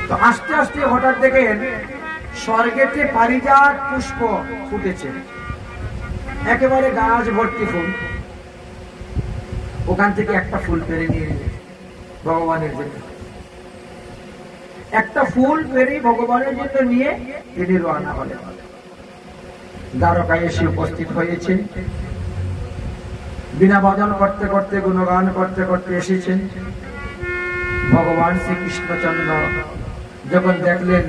তো আস্তে আস্তে হঠাৎ দেখেন স্বর্গেতে পারিজাত পুষ্প ফুটেছে, একেবারে গাছ ভর্তি ফুল। ওখান থেকে একটা ফুল পেরে নিয়ে নিলেন ভগবানের জন্য। একটা ফুল পেরে ভগবানের জন্য নিয়ে তিনি রওনা হলেন। দ্বারকায় এসে উপস্থিত হয়েছে, বিনা বাজন করতে করতে, গুণগান করতে করতে এসেছেন। ভগবান শ্রীকৃষ্ণচন্দ্র যখন দেখলেন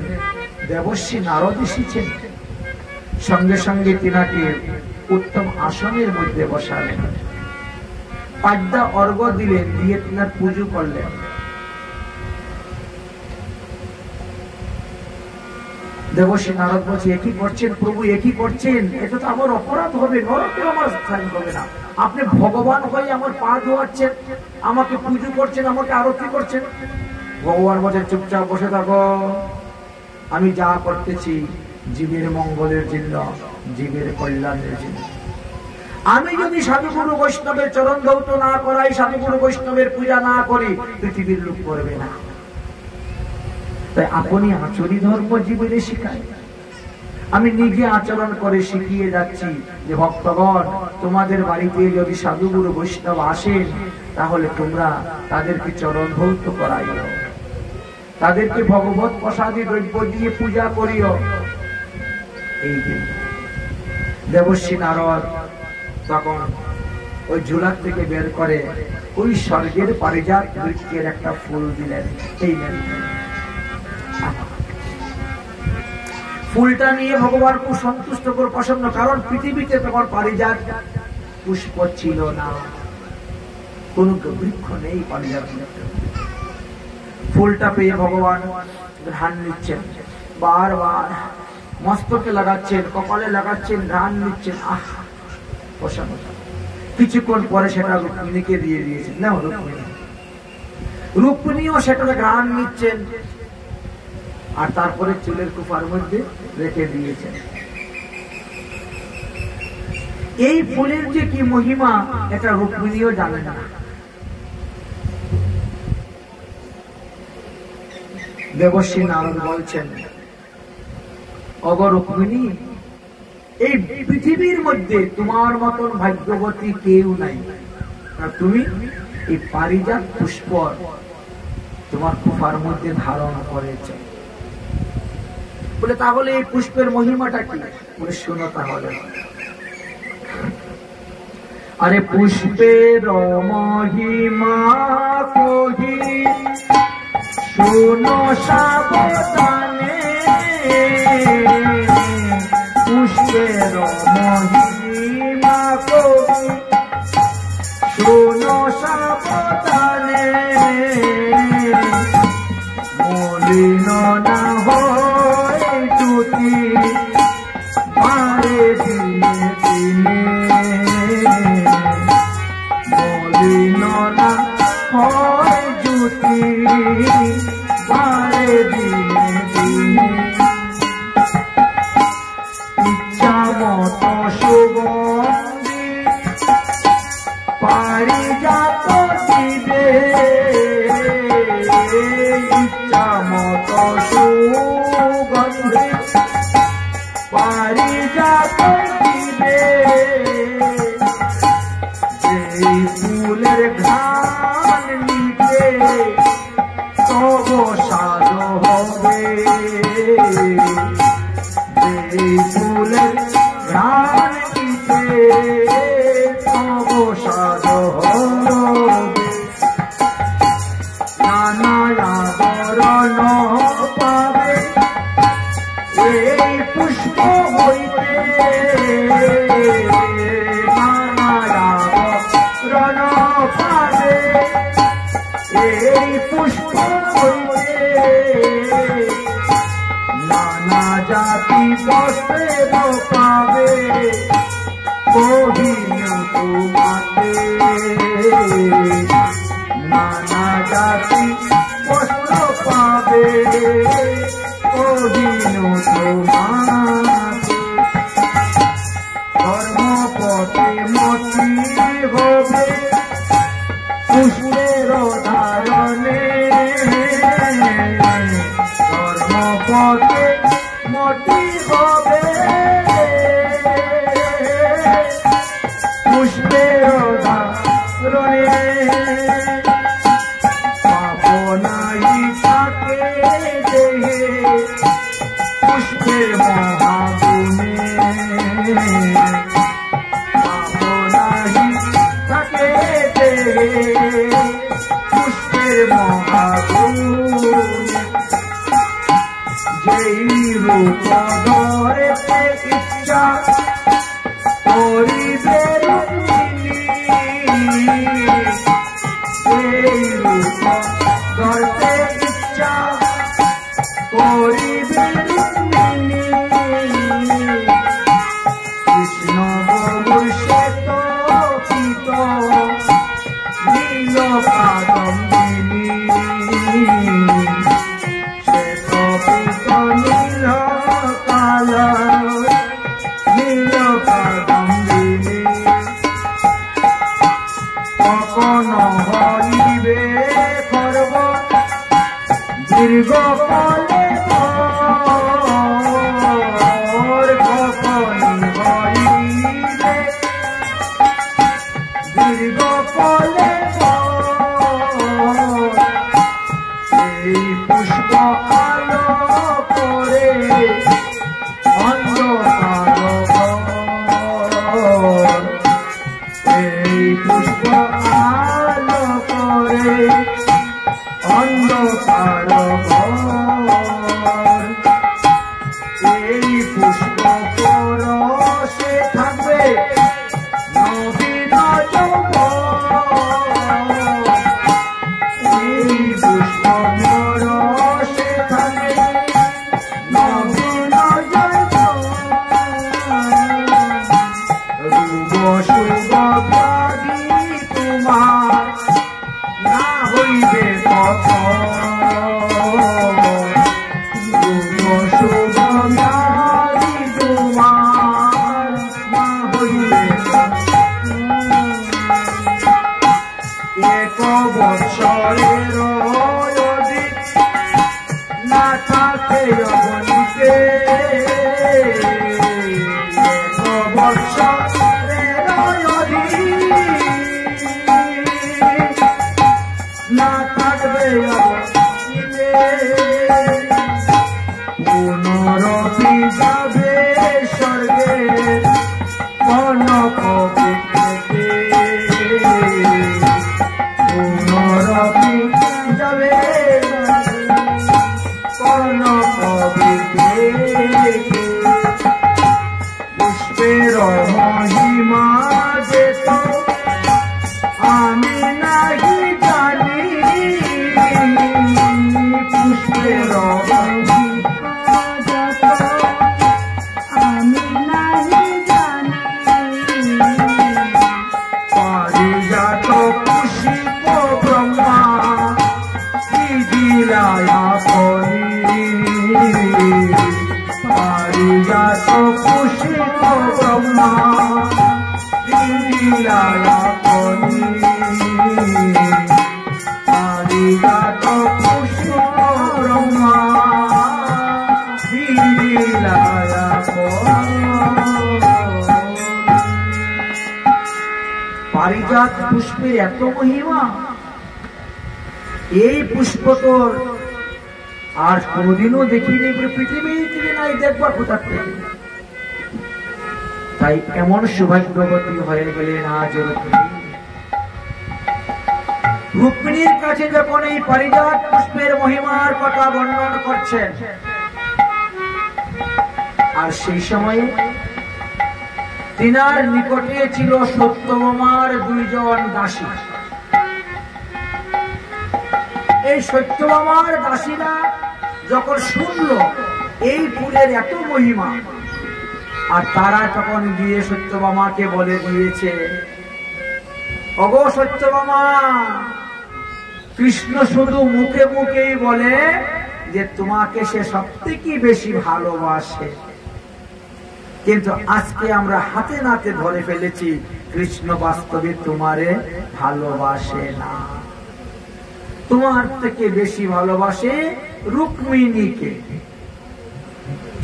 দেবর্ষি নারদ এসেছেন, সঙ্গে সঙ্গে তিনাকে উত্তম আসনের মধ্যে বসালেন, পাদ্যা অর্ঘ্য দিলেন, দিয়ে তিনার পুজো করলেন। দেবর্ষি নারদ বলছে, একই করছেন প্রভু, একই করছেন, এটা তো আমার অপরাধ হবে, নরকে আমার স্থান হবে না। আপনি ভগবান হয়ে আমার পা ধোয়াচ্ছেন, আমাকে পুজো করছেন, আমাকে আরতি করছেন। ভগবান বলছে, চুপচাপ বসে থাকো, আমি যা করতেছি জীবের মঙ্গলের জন্য, জীবের কল্যাণের জন্য। আমি যদি সাধুগুরু বৈষ্ণবের চরণ ধৌত না করাই, সাধুগুরু বৈষ্ণবের পূজা না করি, পৃথিবীর লোক করবে না। তাই আপনি আচরি ধর্ম জীবনে শিখায়, আমি নিজে আচরণ করে শিখিয়ে যাচ্ছি যে ভক্তগণ, তোমাদের বাড়িতে যদি সাধুগুরু বৈষ্ণব আসেন, তাহলে তোমরা তাদেরকে চরণ ধৌত করাইও, তাদেরকে ভগবত প্রসাদী দ্রব্য দিয়ে পূজা করিও। এই দিন দেবর্ষি নারদ তখন ওই ঝুলার থেকে বের করে ওই স্বর্গের পারিজাত বৃক্ষের একটা ফুল দিলেন। এই নেন ফুলটা নিয়ে ভগবান খুব সন্তুষ্ট করে প্রসন্ন, কারণ পৃথিবীতে তখন পারিজাত পুষ্প ছিল না, কোন বৃক্ষ নেই পারিজাত। ফুলটা পেয়ে ভগবান ধ্যান নিচ্ছেন, বারবার মস্তকে লাগাচ্ছেন, কপালে লাগাচ্ছেন, ধ্যান নিচ্ছেন। আহ, প্রসন্ন। কিছুক্ষণ পরে সেটা রুক্মিণীকে দিয়ে দিয়েছেন। না, রুক্মিণীও সেটা ঘ্রাণ নিচ্ছেন, আর তারপরে চুলের কুপার মধ্যে রেখে দিয়েছেন। এই ফুলের যে কি মহিমা, এটা রুক্মিণীও জানে না। দেবর্ষি নারদ বলছেন, ওগো রুক্মিণী, এই পৃথিবীর মধ্যে তোমার মতন ভাগ্যবতী কেউ নাই, আর তুমি এই পারিজাত পুষ্প তোমার কুপার মধ্যে ধারণ করেছ। বলে তাহলে এই পুষ্পের মহিমাটা কি? বলে শোনো তাহলে। আরে পুষ্পের মহিমা কহি শোনো সাবধানে, পুষ্পের মহিমা কহি শোনো সাবধানে, মলিন না হয় জ্যোতি পারে দিনে দিনে, মলিন না হয় জ্যোতি পারে দিনে দিনে, ইচ্ছা মতো সুগন্ধি ফুলের ঘ্রাণ নিতে তব সাদ হবে, এই ফুলের ঘ্রাণ নিতে তব সাদ হবে। নানা আবরণ পাবে এই পুষ্প হইতে, নানা আবরণ পাবে এই পুষ্প হইতে, নানা জাতি বস্ত্র পাবে কহিনু তোমাতে, নানা জাতি বস্ত্র পাবে কহিনু তোমাতে। ধর্মপথে মতি হবে পুষ্পের ধারণে, ধর্মপথে মতি হবে পুষ্পের ধারণে, পাবনাই থাকে দেহে পুষ্পের মহাগুণে, পাবনাই থাকে দেহে পুষ্পের মহাগুণে। যেই রূপ ধরতে ইচ্ছা করিবে রুক্মিণী, সেই রূপ ধরতে ইচ্ছা করিবে রুক্মিণী, কৃষ্ণ বধূর শ্বেত পীত নীল কাদম্বিনী, শ্বেত পীত নীল কালা নীল কাদম্বিনী, কখন হইবে খর্ব দীর্ঘ কালে ভোর, কখন হইবে দীর্ঘ কালে ভোর, এই পুষ্প আলো করে অন্ধকার ঘর, এই পুষ্প আলো করে অন্ধকার ঘর, এই পুষ্প পরশে থাকবে নবীন যৌবন, এই পুষ্প পরশে থাকবে নবীন যৌবন। রূপ শুভ ব্যাধি তোমার না হইবে কখন, রূপ শুভ ব্যাধি তোমার না হইবে এক বৎসরের অধিক না থাকে অবনীতে, এক বৎসরের অধিক না থাকবে অবনীতে, পুনরপি যাবে স্বর্গে কনক বৃক্ষে, পুনরপি যাবে কনক বৃক্ষে, পুষ্পের মহিমা যেত আমি নাহি জানি, পুষ্পের মহিমা যেত আমি নাহি জানি, পারিজাত পুষ্প ব্রহ্মা বিধিলায়া করি, পারিজাত পুষ্প ব্রহ্মা বিধিলায়া করি। পুষ্পের এত মহিমা, এই পুষ্প তো আর কোনদিনও দেখিনি, পৃথিবী থেকে নাই, দেখবা কোথা থেকে। তাই এমন সৌভাগ্যবতী হয়ে গেলেন আজ রুক্মিণীর কাছে যখন এই পারিজাত পুষ্পের মহিমার কথা বর্ণন করছেন, আর সেই সময়ে তিনার নিকটে ছিল সত্যভামার 2 জন দাসী। এই সত্যভামার দাসীরা যখন শুনল এই ফুলের এত মহিমা, আর তারা তখন গিয়ে সত্যভামাকে বলে দিয়েছে, ওগো সত্যভামা, কৃষ্ণ শুধু মুখে মুখেই বলে যে তোমাকে সে সবথেকে বেশি ভালোবাসে, কিন্তু আজকে আমরা হাতে নাতে ধরে ফেলেছি কৃষ্ণ বাস্তবে তোমারে ভালোবাসে না, তোমার থেকে বেশি ভালোবাসে রুক্মিণীকে।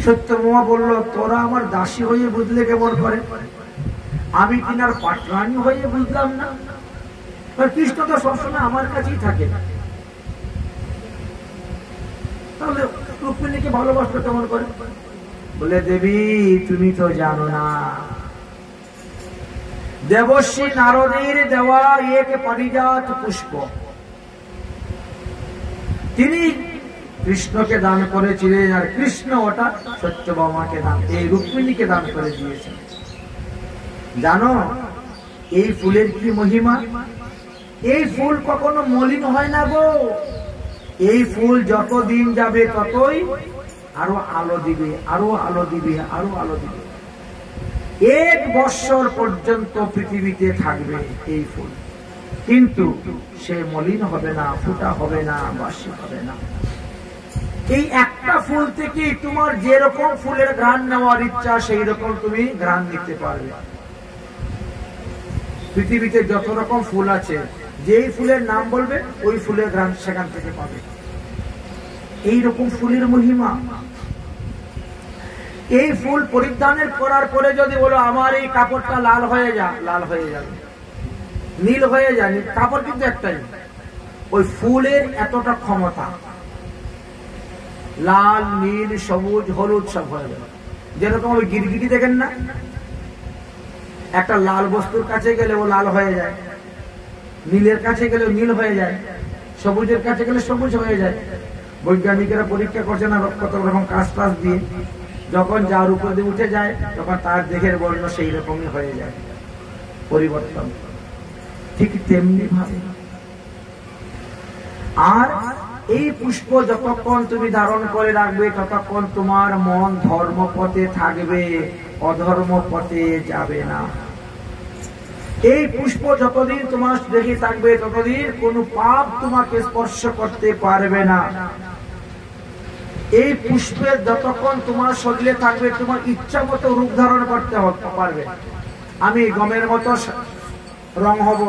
সত্যভামা বলল, তোরা আমার দাসী হয়ে বুঝলে কেমন করে? আমি কিনার পাটরানি হয়ে বুঝলাম না? কৃষ্ণ তো সবসময় আমার কাছেই থাকে, তাহলে রুক্মিণীকে ভালোবাসলো কেমন করে? বলে, দেবী তুমি তো জানো না, দেবশ্রী নারদের দেওয়া এক পারিজাত পুষ্প তিনি কৃষ্ণকে দান করেছিলেন, আর কৃষ্ণ ওটা সত্যভামাকে দান, এই রুক্মিণীকে দান করে দিয়েছেন। জানো এই ফুলের কি মহিমা? এই ফুল কখনো মলিন হয় না গো, এই ফুল যত দিন যাবে ততই আরো আলো দিবে, আরো আলো দিবে, আরো আলো দিবে। 1 বৎসর পর্যন্ত পৃথিবীতে থাকবে এই ফুল, কিন্তু সে মলিন হবে না, ফুটা হবে না, বাসি হবে না। এই একটা ফুল থেকে তোমার যেরকম ফুলের ঘ্রাণ নেওয়ার ইচ্ছা সেই রকম তুমি ঘ্রাণ নিতে পারবে। পৃথিবীতে যত রকম ফুল আছে, যেই ফুলের নাম বলবে ওই ফুলের ঘ্রাণ সেখান থেকে পাবে। এইরকম ফুলের মহিমা। এই ফুল পরিধানের করার পরে যদি বলো আমার এই কাপড়টা লাল হয়ে যা, লাল হয়ে যাবে, নীল হয়ে যাবে, কাপড় কিন্তু একটাই। ওই ফুলের এতটা ক্ষমতা, লাল, নীল, সবুজ, হলুদ সব হয়ে যাবে। যেরকম ওই গিরগিটি দেখেন না, একটা লাল বস্তুর কাছে গেলে ও লাল হয়ে যায়, নীলের কাছে গেলে নীল হয়ে যায়, সবুজের কাছে গেলে সবুজ হয়ে যায়। বৈজ্ঞানিকেরা পরীক্ষা করছে না কত রকম কাজ টাজ দিয়ে, যখন যার উপর দিয়ে উঠে যায় তখন তার দেহের বর্ণ সেই রকমই হয়ে যায়, পরিবর্তন। ঠিক তেমনি ভাবে আর এই পুষ্প যতক্ষণ তুমি ধারণ করে রাখবে ততক্ষণ তোমার মন ধর্ম পথে থাকবে, অধর্ম পথে যাবে না। এই পুষ্প যতদিন তোমার দেখে থাকবে ততদিন কোনো পাপ তোমাকে স্পর্শ করতে পারবে না। এই পুষ্পের যতক্ষণ তোমার শরীরে থাকবে তোমার ইচ্ছা মতো রূপ ধারণ করতে পারবে। আমি গমের মতো রং হব,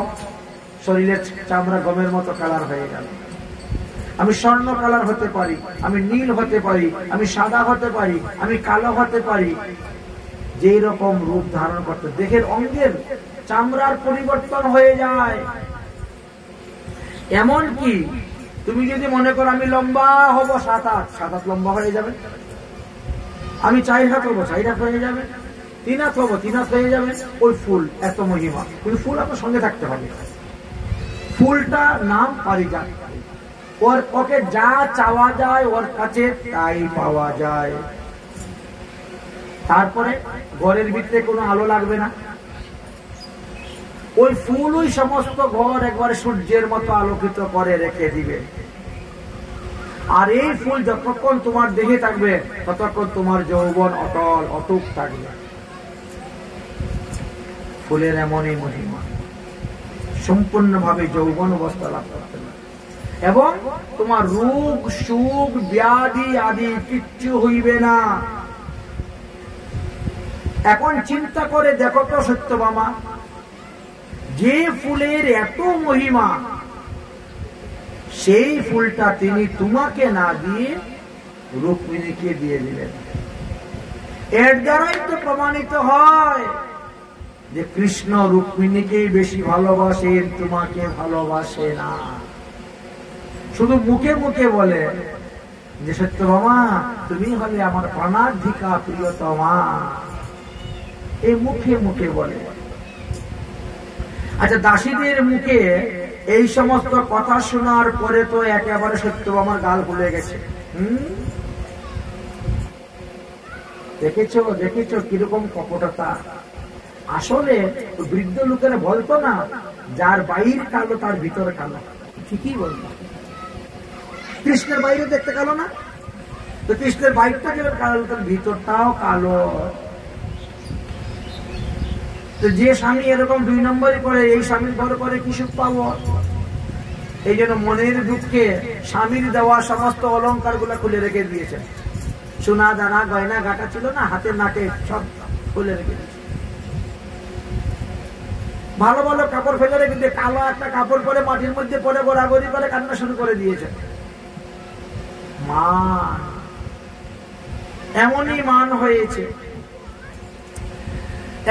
শরীরের চামড়া গমের মতো কালার হয়ে গেল। আমি স্বর্ণ কালার হতে পারি, আমি নীল হতে পারি, আমি সাদা হতে পারি, আমি কালো হতে পারি। যেই রকম রূপ ধারণ করতে দেহের অঙ্গের চামড়ার পরিবর্তন হয়ে যায়। এমন কি তুমি যদি মনে করো আমি লম্বা হব 7 হাত লম্বা হয়ে যাবে, আমি 4 হাত হবো 4 হাত হয়ে যাবে, 3 হাত হবো 3 হাত হয়ে যাবে। ওই ফুল এত মহিমা, কিন্তু ফুল আপনার সঙ্গে থাকতে হবে। ফুলটা নাম পারিজাত, ওকে যা চাওয়া যায় ওর কাছে তাই পাওয়া যায়। তারপরে ঘরের ভিতরে কোনো আলো লাগবে না, ওই ফুল ওই সমস্ত ঘর একবারে সূর্যের মতো আলোকিত করে রেখে দিবে। আর এই ফুল যতক্ষণ তোমার দেহে থাকবে ততক্ষণ তোমার যৌবন অটল অটুট থাকবে। ফুলের এমনই মহিমা, সম্পূর্ণভাবে যৌবন অবস্থা লাভ করতে পারে এবং তোমার রোগ সুখ ব্যাধি আদি কিচ্ছু হইবে না। এখন চিন্তা করে দেখো তো সত্যভামা, যে ফুলের এত মহিমা সেই ফুলটা তিনি তোমাকে না দিয়ে রুক্মিণীকে দিয়ে দিলেন। এর দ্বারাই তো প্রমাণিত হয় যে কৃষ্ণ রুক্মিণীকেই বেশি ভালোবাসেন, তোমাকে ভালোবাসে না। শুধু মুখে মুখে বলে যে সত্যভামা তুমি হলে আমার প্রাণাধিকা প্রিয়তমা, এই মুখে মুখে বলে। আচ্ছা, দাসীদের মুখে এই সমস্ত কথা শোনার পরে তো একেবারে সত্যভামার গাল ফুলে গেছে। দেখেছো দেখেছো কিরকম কপটতা। আসলে বৃদ্ধ লোকেরা বলতো না, যার বাইর কালো তার ভিতর কালো। ঠিকই বলতো। কৃষ্ণের বাইরে দেখতে কালো না, তো কৃষ্ণের বাইরটা যেমন কালো তার ভিতরটাও কালো। তো যে স্বামী এরকম 2 নম্বরই করে, এই স্বামীর ঘর করে কি সুখ পাবো? এই জন্য মনের দুঃখে স্বামীর দেওয়া সমস্ত অলংকার গুলা খুলে রেখে দিয়েছে। সোনা দানা গয়না গাটা ছিল না, হাতে নাকে সব খুলে রেখে দিয়েছে। ভালো ভালো কাপড় ফেলে রেখে দিয়ে কালো একটা কাপড় পরে মাটির মধ্যে পরে গোড়াগড়ি করে কান্না শুরু করে দিয়েছে। মান, এমনই মান হয়েছে।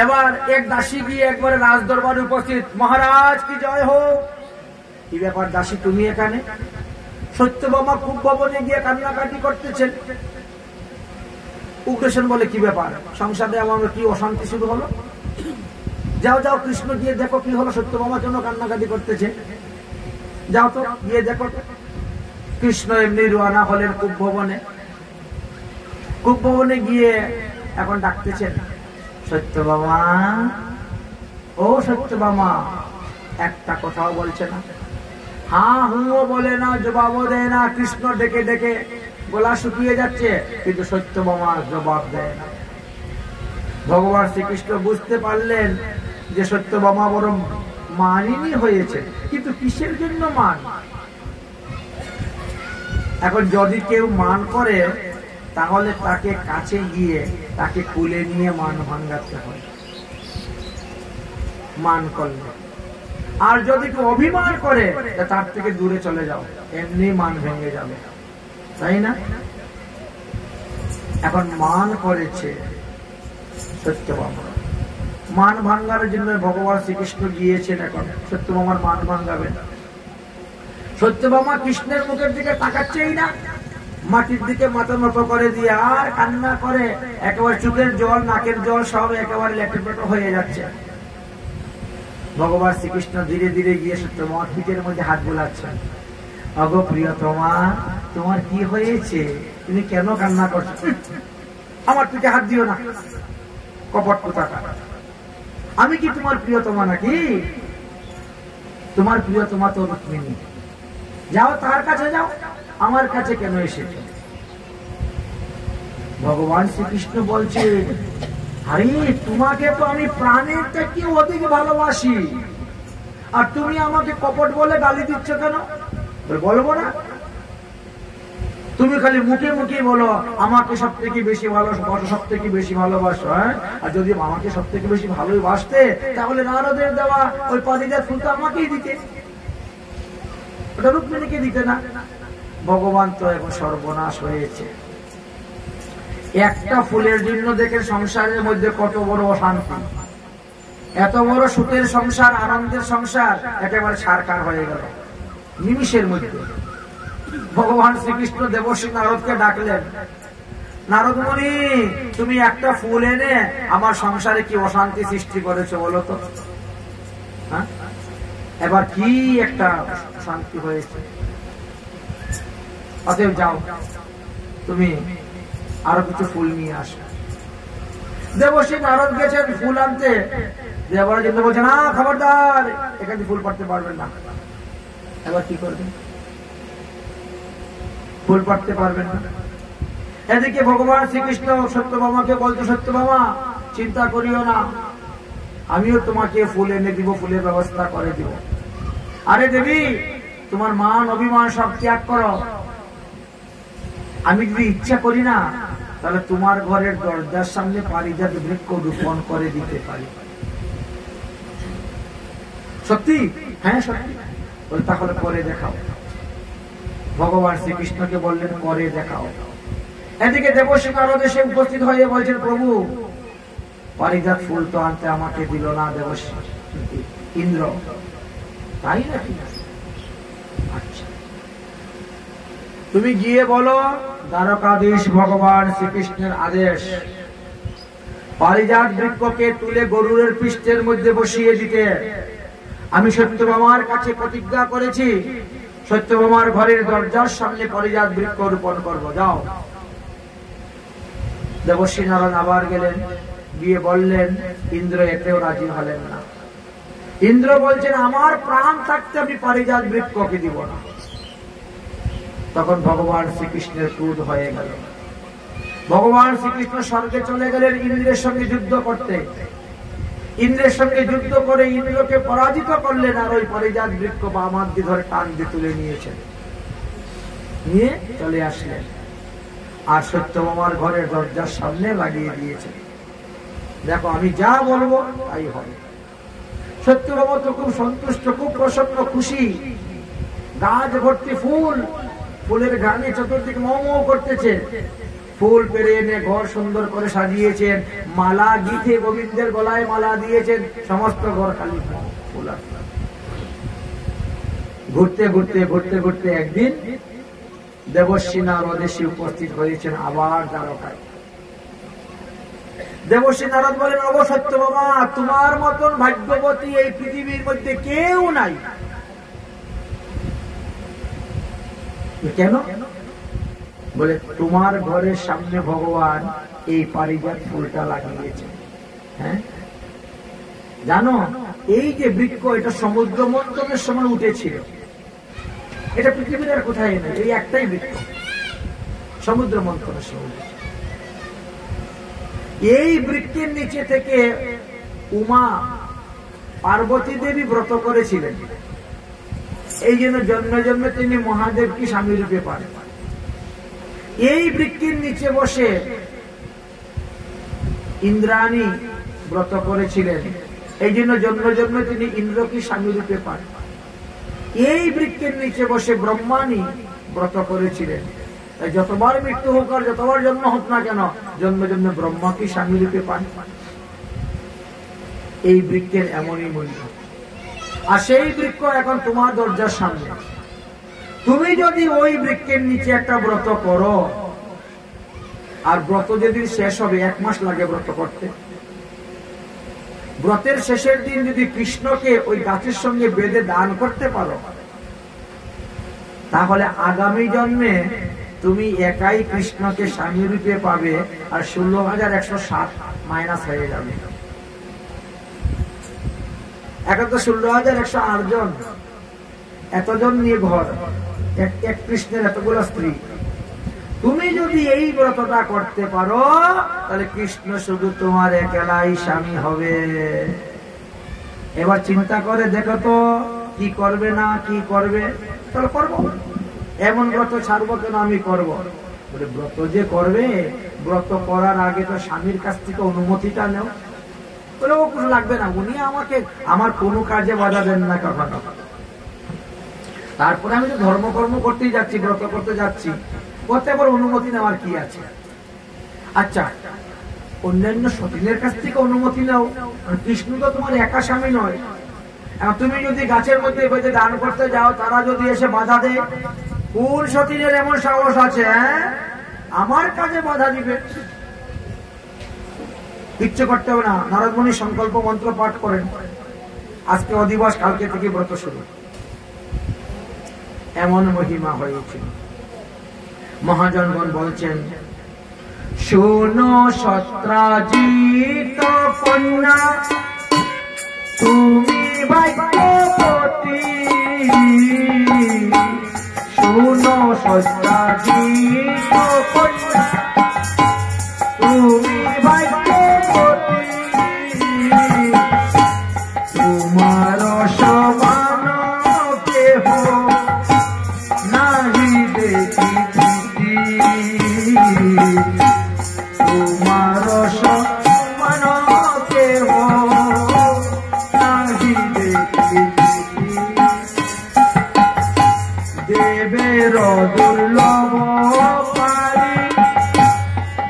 এবার এক দাসী গিয়ে একবারে রাজ দরবারে উপস্থিত, মহারাজ কি জয় হোক। কি ব্যাপার দাসী তুমি এখানে? সত্যভামা খুব ভবনে গিয়ে কান্নাকাটি করতেছেন। উগ্রসেন বলে কি ব্যাপার, সংসারে আমার কি অশান্তি শুরু হলো? যাও যাও কৃষ্ণ গিয়ে দেখো কি হলো, সত্যভামার জন্য কান্নাকাটি করতেছে। যাও তো গিয়ে দেখো। কৃষ্ণ এমনি রওনা হলেন কুম্ভবনে। কুম্ভবনে গিয়ে এখন ডাকতেছেন, সত্যভামা ও সত্যভামা। একটা কথাও বলছে না, হ্যাঁ হুঁও বলে না, জবাবও দেয় না। কৃষ্ণ ডেকে ডেকে গলা শুকিয়ে যাচ্ছে, কিন্তু সত্যভামা জবাব দেয় না। ভগবান শ্রীকৃষ্ণ বুঝতে পারলেন যে সত্যভামা বড় মানিনী হয়েছে, কিন্তু কিসের জন্য মান? এখন যদি কেউ মান করে তাহলে তাকে কাছে গিয়ে তাকে কুলে নিয়ে মান ভাঙাতে হয়, মান করলে। আর যদি কেউ অভিমান করে তার থেকে দূরে চলে যাও, এমনি মান ভেঙে যাবে, তাই না? এখন মান করেছে সত্যভামা, মান ভাঙ্গার জন্য ভগবান শ্রীকৃষ্ণ গিয়েছেন। এখন সত্যভামার মান ভাঙ্গাবেন। সত্যভামা কৃষ্ণের মুখের দিকে তাকাচ্ছেই না, মাটির দিকে মাথা নত করে দিয়ে আর কান্না করে। একেবারে চোখের জল নাকের জল সব একেবারে লেটেপেটো হয়ে যাচ্ছে। ভগবান শ্রীকৃষ্ণ ধীরে ধীরে গিয়ে সত্যভামার পিঠের মধ্যে হাত বোলাচ্ছেন। অগো প্রিয়তমা, তোমার কি হয়েছে? তুমি কেন কান্না করছো? আমার পিঠে হাত দিও না, কপট কোথাকার। আমি কি তোমার প্রিয়তমা নাকি? তোমার প্রিয়তমা তো রুক্মিণী। যাও তার কাছে যাও, আমার কাছে কেন এসেছো? ভগবান শ্রীকৃষ্ণ বলছে, আরে তোমাকে তো আমি প্রাণের থেকে অধিক ভালোবাসি, আর তুমি আমাকে কপট বলে গালি দিচ্ছ কেন? বলবো না? তুমি খালি মুখে মুখে বলো আমাকে সব থেকে বেশি ভালোবাসো, সব থেকে বেশি ভালোবাসো। হ্যাঁ, আর যদি আমাকে সব থেকে বেশি ভালোবাসতে তাহলে নারদের দেওয়া ওই পারিজাত ফুল তো আমাকেই দিতে, ওটা রুক্মিণীকে দিতে না। ভগবান তো এখন সর্বনাশ হয়েছে। একটা ফুলের জন্য দেখে সংসারের মধ্যে কত বড় অশান্তি, এত বড় সুখের সংসার, আনন্দের সংসার একেবারে ছারখার হয়ে গেল নিমিষের মধ্যে। ভগবান শ্রীকৃষ্ণ দেবশ্রী নারদকে ডাকলেন, নারদ মুনি, তুমি একটা ফুল এনে আমার সংসারে কি অশান্তি সৃষ্টি করেছো বলো তো? হ্যাঁ, এবার কি একটা শান্তি হয়েছে। অতএব যাও তুমি আরো কিছু ফুল নিয়ে আসো। দেবশ্রী নারদ গেছেন ফুল আনতে। দেবরা যেতে বলছে, না খবরদার, এখানে ফুল পাড়তে পারবেন না। এবার কি করবেন? ফুল পাড়তে পারবেন না। এদিকে ভগবান শ্রীকৃষ্ণ সত্যভামাকে বলতো, সত্যভামা চিন্তা করিও না, আমিও তোমাকে ফুল এনে দিব, ফুলের ব্যবস্থা করে দিব। আরে দেবী, তোমার মান অভিমান সব ত্যাগ করো। আমি যদি ইচ্ছা করি না তাহলে তোমার ঘরের দরজার সামনে পারিজাত বৃক্ষ রোপণ করে দিতে পারি। সত্যি? হ্যাঁ সত্যি। তাহলে করে দেখাও। ভগবান শ্রীকৃষ্ণকে বললেন করে দেখাও। এদিকে দেবশ্রী নারদ এসে উপস্থিত হয়ে বলছেন, প্রভু পারিজাত ফুল তো আনতে আমাকে দিল না দেবশ্রী ইন্দ্র, তাই নাকি? আচ্ছা, তুমি গিয়ে বলো দ্বারকাধীশ ভগবান শ্রীকৃষ্ণের আদেশ পারিজাত বৃক্ষকে তুলে গরুরের পৃষ্ঠের মধ্যে বসিয়ে দিতে। আমি সত্যভামার কাছে প্রতিজ্ঞা করেছি সত্যভামার ঘরের দরজার সামনে পারিজাত বৃক্ষ রোপণ করবো। যাও। দেবশ্রী নারায়ণ আবার গেলেন, গিয়ে বললেন, ইন্দ্র এতেও রাজি হলেন না। ইন্দ্র বলছেন আমার প্রাণ থাকতে আমি পারিজাত বৃক্ষকে দিব না। তখন ভগবান শ্রীকৃষ্ণের ক্রোধ হয়ে গেল। ভগবান শ্রীকৃষ্ণ স্বর্গে চলে গেলেন ইন্দ্রের সঙ্গে যুদ্ধ করতে। ইন্দ্রের সঙ্গে যুদ্ধ করে ইন্দ্রকে পরাজিত করলেন, আর ওই পারিজাত বৃক্ষ বামার দিয়ে ধরে টান দিয়ে তুলে নিয়েছেন, নিয়ে চলে আসলেন আর সত্যভামার ঘরের দরজার সামনে লাগিয়ে দিয়েছেন। দেখো আমি যা বলবো তাই হবে। সত্যভামা তো খুব সন্তুষ্ট, খুব প্রসন্ন, খুশি। গাছ ভর্তি ফুল, ফুলের ঘ্রাণে চতুর্দিকে মৌ মৌ করতেছে। ফুল পেরে এনে ঘর সুন্দর করে সাজিয়েছেন, মালা গিথে গোবিন্দের গলায় মালা দিয়েছেন, সমস্ত ঘর খালি ফুল। ঘুরতে ঘুরতে ঘুরতে ঘুরতে একদিন দেবশ্রী নারদ এসে উপস্থিত হয়েছেন আবার দ্বারকায়। দেবশ্রী নারদ বলেন, ওগো সত্যভামা, তোমার মতন ভাগ্যবতী এই পৃথিবীর মধ্যে কেউ নাই। কেন? বলে তোমার ঘরের সামনে ভগবান এই পারিজাত ফুলটা লাগিয়েছে। হ্যাঁ, জানো এই যে বৃক্ষ, এটা সমুদ্র মন্থনের সময় উঠেছিল। এটা পৃথিবীর আর কোথায় নেই, এই একটাই বৃক্ষ, সমুদ্র মন্থনের সময়। এই বৃক্ষের নিচে থেকে উমা পার্বতী দেবী ব্রত করেছিলেন। এই জন্য জন্মে জন্মে তিনি মহাদেবকে স্বামী রূপে পান। এই বৃক্ষের নিচে বসে ইন্দ্রাণী ব্রত করেছিলেন, এই জন্য জন্মে জন্মে তিনি ইন্দ্রকে স্বামী রূপে পান। এই বৃক্ষের নিচে বসে ব্রহ্মাণী ব্রত করেছিলেন। যতবার মৃত্যু হোক আর যতবার জন্ম হোক না কেন, জন্মে জন্মে ব্রহ্মাকে স্বামী রূপে পান। এই বৃক্ষের এমনই মূল্য। আর সেই বৃক্ষ এখন তোমার দরজার সামনে। তুমি যদি ওই বৃক্ষের নিচে একটা ব্রত করো, আর ব্রত যেদিন শেষ হবে, 1 মাস লাগে ব্রত করতে, ব্রতের শেষের দিন যদি কৃষ্ণকে ওই গাছের সঙ্গে বেঁধে দান করতে পারো, তাহলে আগামী জন্মে তুমি একাই কৃষ্ণকে স্বামী রূপে পাবে, আর 16,107 মাইনাস হয়ে যাবে। এখন তো 16,108 জন, এতজন নিয়ে ঘর, এক কৃষ্ণের এতগুলো স্ত্রী। তুমি যদি এই ব্রতটা করতে পারো, তাহলে কৃষ্ণ শুধু তোমার একেলাই স্বামী হবে। এবার চিন্তা করে দেখো তো কি করবে না কি করবে। তাহলে করবো, এমন ব্রত ছাড়বো কেন, আমি করবো। বলে ব্রত যে করবে, ব্রত করার আগে তো স্বামীর কাছ থেকে অনুমতিটা নেও। বলে ও কিছু লাগবে না, উনি আমাকে আমার কোনো কাজে বাধা দেন না কখনো। তারপরে আমি তো ধর্মকর্ম করতেই যাচ্ছি, ব্রত করতে যাচ্ছি, করতে আবার অনুমতি নেওয়ার কি আছে। আচ্ছা, অন্যান্য সতীনের কাছ থেকে অনুমতি নাও, কৃষ্ণ তো তোমার একা স্বামী নয়। তুমি যদি গাছের মধ্যে বেঁধে দান করতে যাও, তারা যদি এসে বাধা দেয়, কোন সতীনের এমন সাহস আছে আমার কাজে বাধা দিবে? ইচ্ছে করতে হবে না। নারদ মুনি সংকল্প মন্ত্র পাঠ করেন, আজকে অধিবাস, কালকে থেকে ব্রত শুরু। এমন মহিমা হয়েছিল। মহাজনগণ বলছেন, শোনো সত্রাজিত কন্যা, তুমি ভাগ্যবতী। শোনো সত্রাজিত কন্যা, তুমি ভাগ্যবতী। তোমার সমান কেহ নাহি দেখিছি, তোমার সমান কেহ নাহি দেখিছি। দেবের দুর্লভ পারি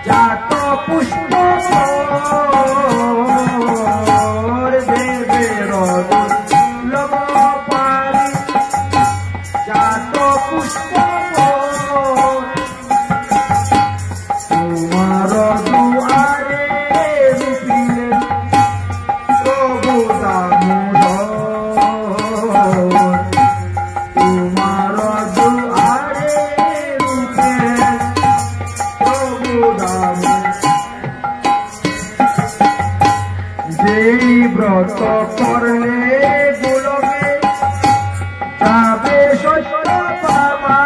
জাত পুষ্প, ব্রত করলে গোলকে যাবে সত্য পাবা,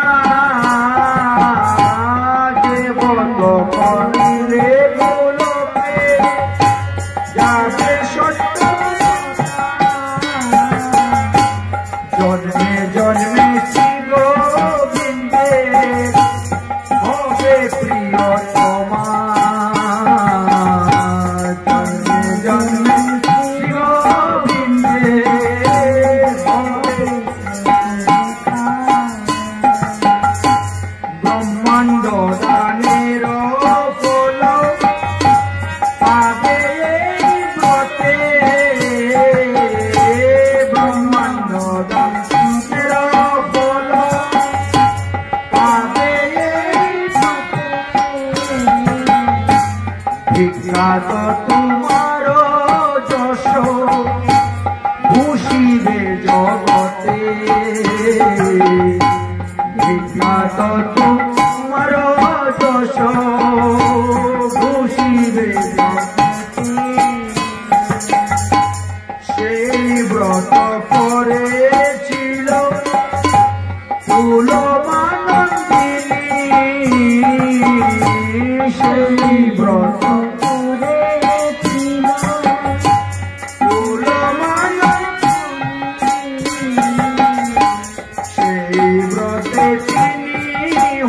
যে ব্রত করলে গোলকে যাবে সত্য, জন্মে জন্মে শিব বৃন্দে হবে প্রিয়তমা, তোমার যশ ভূষিবে জগতে, বিখ্যাত তোমার যশ ভূষিবে জগতে, সেই ব্রত করেছিল তুলমানন্দিনী, সেই ব্রত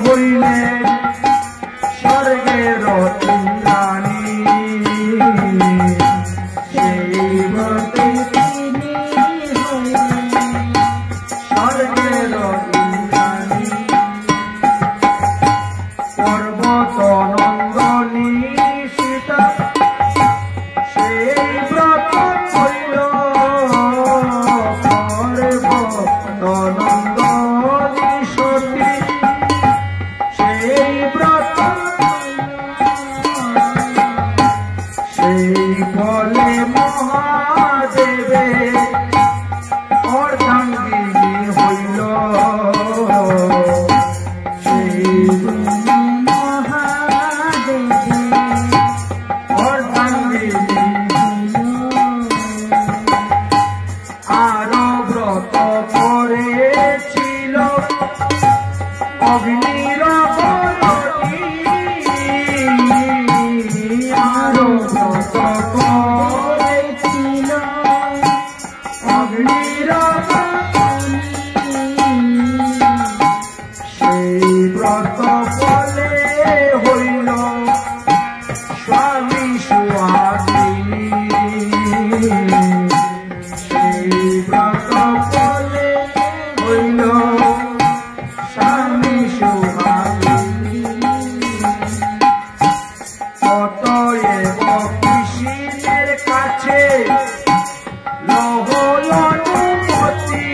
হইলেন স্বর্গের ইন্দ্রাণী, সেই ব্রতে তিনি হইলেন স্বর্গের ইন্দ্রাণী, পর্বত নন্দনী সীতা সেই ব্রত হইল, পর্বত নন্দনী সতী সেই ব্রত, সেই ফলে মহাদেবে অর্ধাঙ্গিনী হইল, সেই মহাদেবে অর্ধাঙ্গিনী আরো ব্রত করেছিল অগ্নির বরণী, আরো ব্রত করেছিল অগ্নির বরণী, সেই ব্রত ফলে হইল স্বামী সুহাগিনী, সেই ব্রত ফলে হইল স্বামী সুহাগিনী, অতএব কৃষ্ণের কাছে লহ অনুমতি,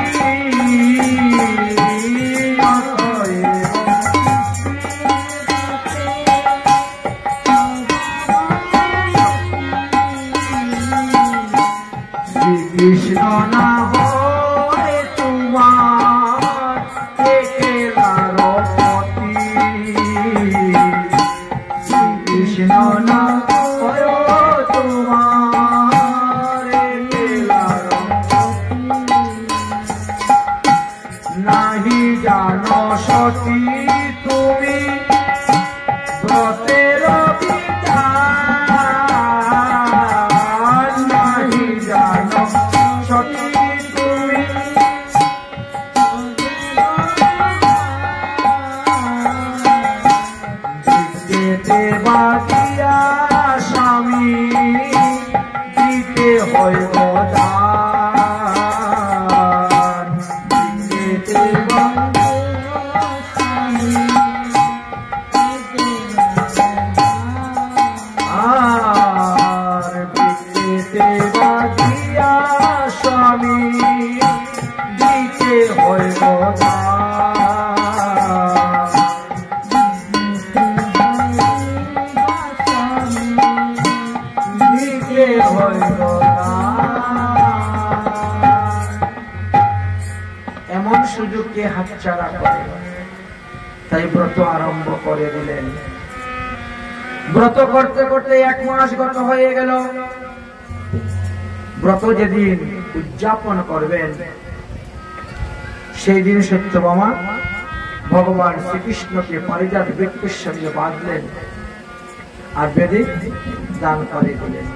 শ্রীকৃষ্ণ না হয় তোমার একেলার পতি, শ্রীকৃষ্ণ না হয় তোমার একেলার পতি, নাহি জানো সতী তুমি ব্রতের বিধান, নাহি জানো সতী তুমি দিতে বাদিয়া স্বামী দিতে হয় দান, দিতে বাদিয়া স্বামী দিতে হাতছাড়া করে, তাই ব্রত আরম্ভ করে দিলেন। ব্রত করতে করতে 1 মাস গত হয়ে গেল। ব্রত যেদিন উদযাপন করবেন সেই দিন সত্যভামা ভগবান শ্রীকৃষ্ণকে পারিজাত বৃক্ষের সঙ্গে বাঁধলেন আর বেদে দান করে দিলেন।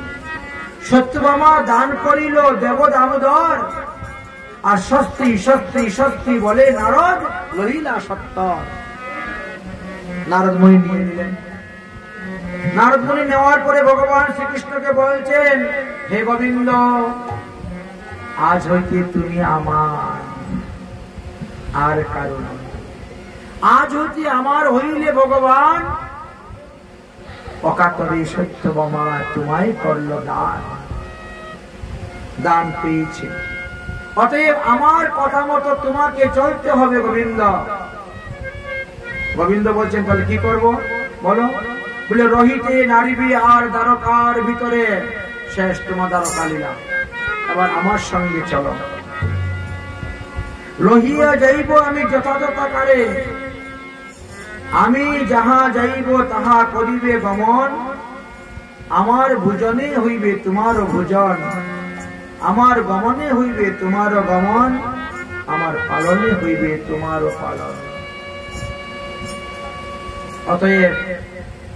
সত্যভামা দান করিল দেব দামোদর, আর স্বস্তি স্বস্তি স্বস্তি বলে নারদ ললিলা সত্য। নারদ মুনি নিয়ে নিলেন। নারদ মুনি নেওয়ার পরে ভগবান শ্রীকৃষ্ণকে বলছেন, হে গোবিন্দ, আজ হইতে তুমি আমার, আর কারণ আজ হইতে আমার হইলে ভগবান। অকাতরে সত্যভামা তোমায় করল দান, দান পেয়েছে, অতএব আমার কথা মতো তোমাকে চলতে হবে গোবিন্দ। গোবিন্দ বলছেন, তাহলে কি করব বলো? বলে, রহিতে নারিবি আর দ্বারকার ভিতরে শেষ তোমার দ্বারকা লীলা, এবার আমার সঙ্গে চলো। রহিয়া যাইব আমি যথাযথাকারে, আমি যাহা যাইব তাহা করিবে গমন। আমার ভোজনে হইবে তোমারও ভোজন, আমার গমনে হইবে তোমারও গমন, আমার পালনে হইবে তোমারও পালন। অতএব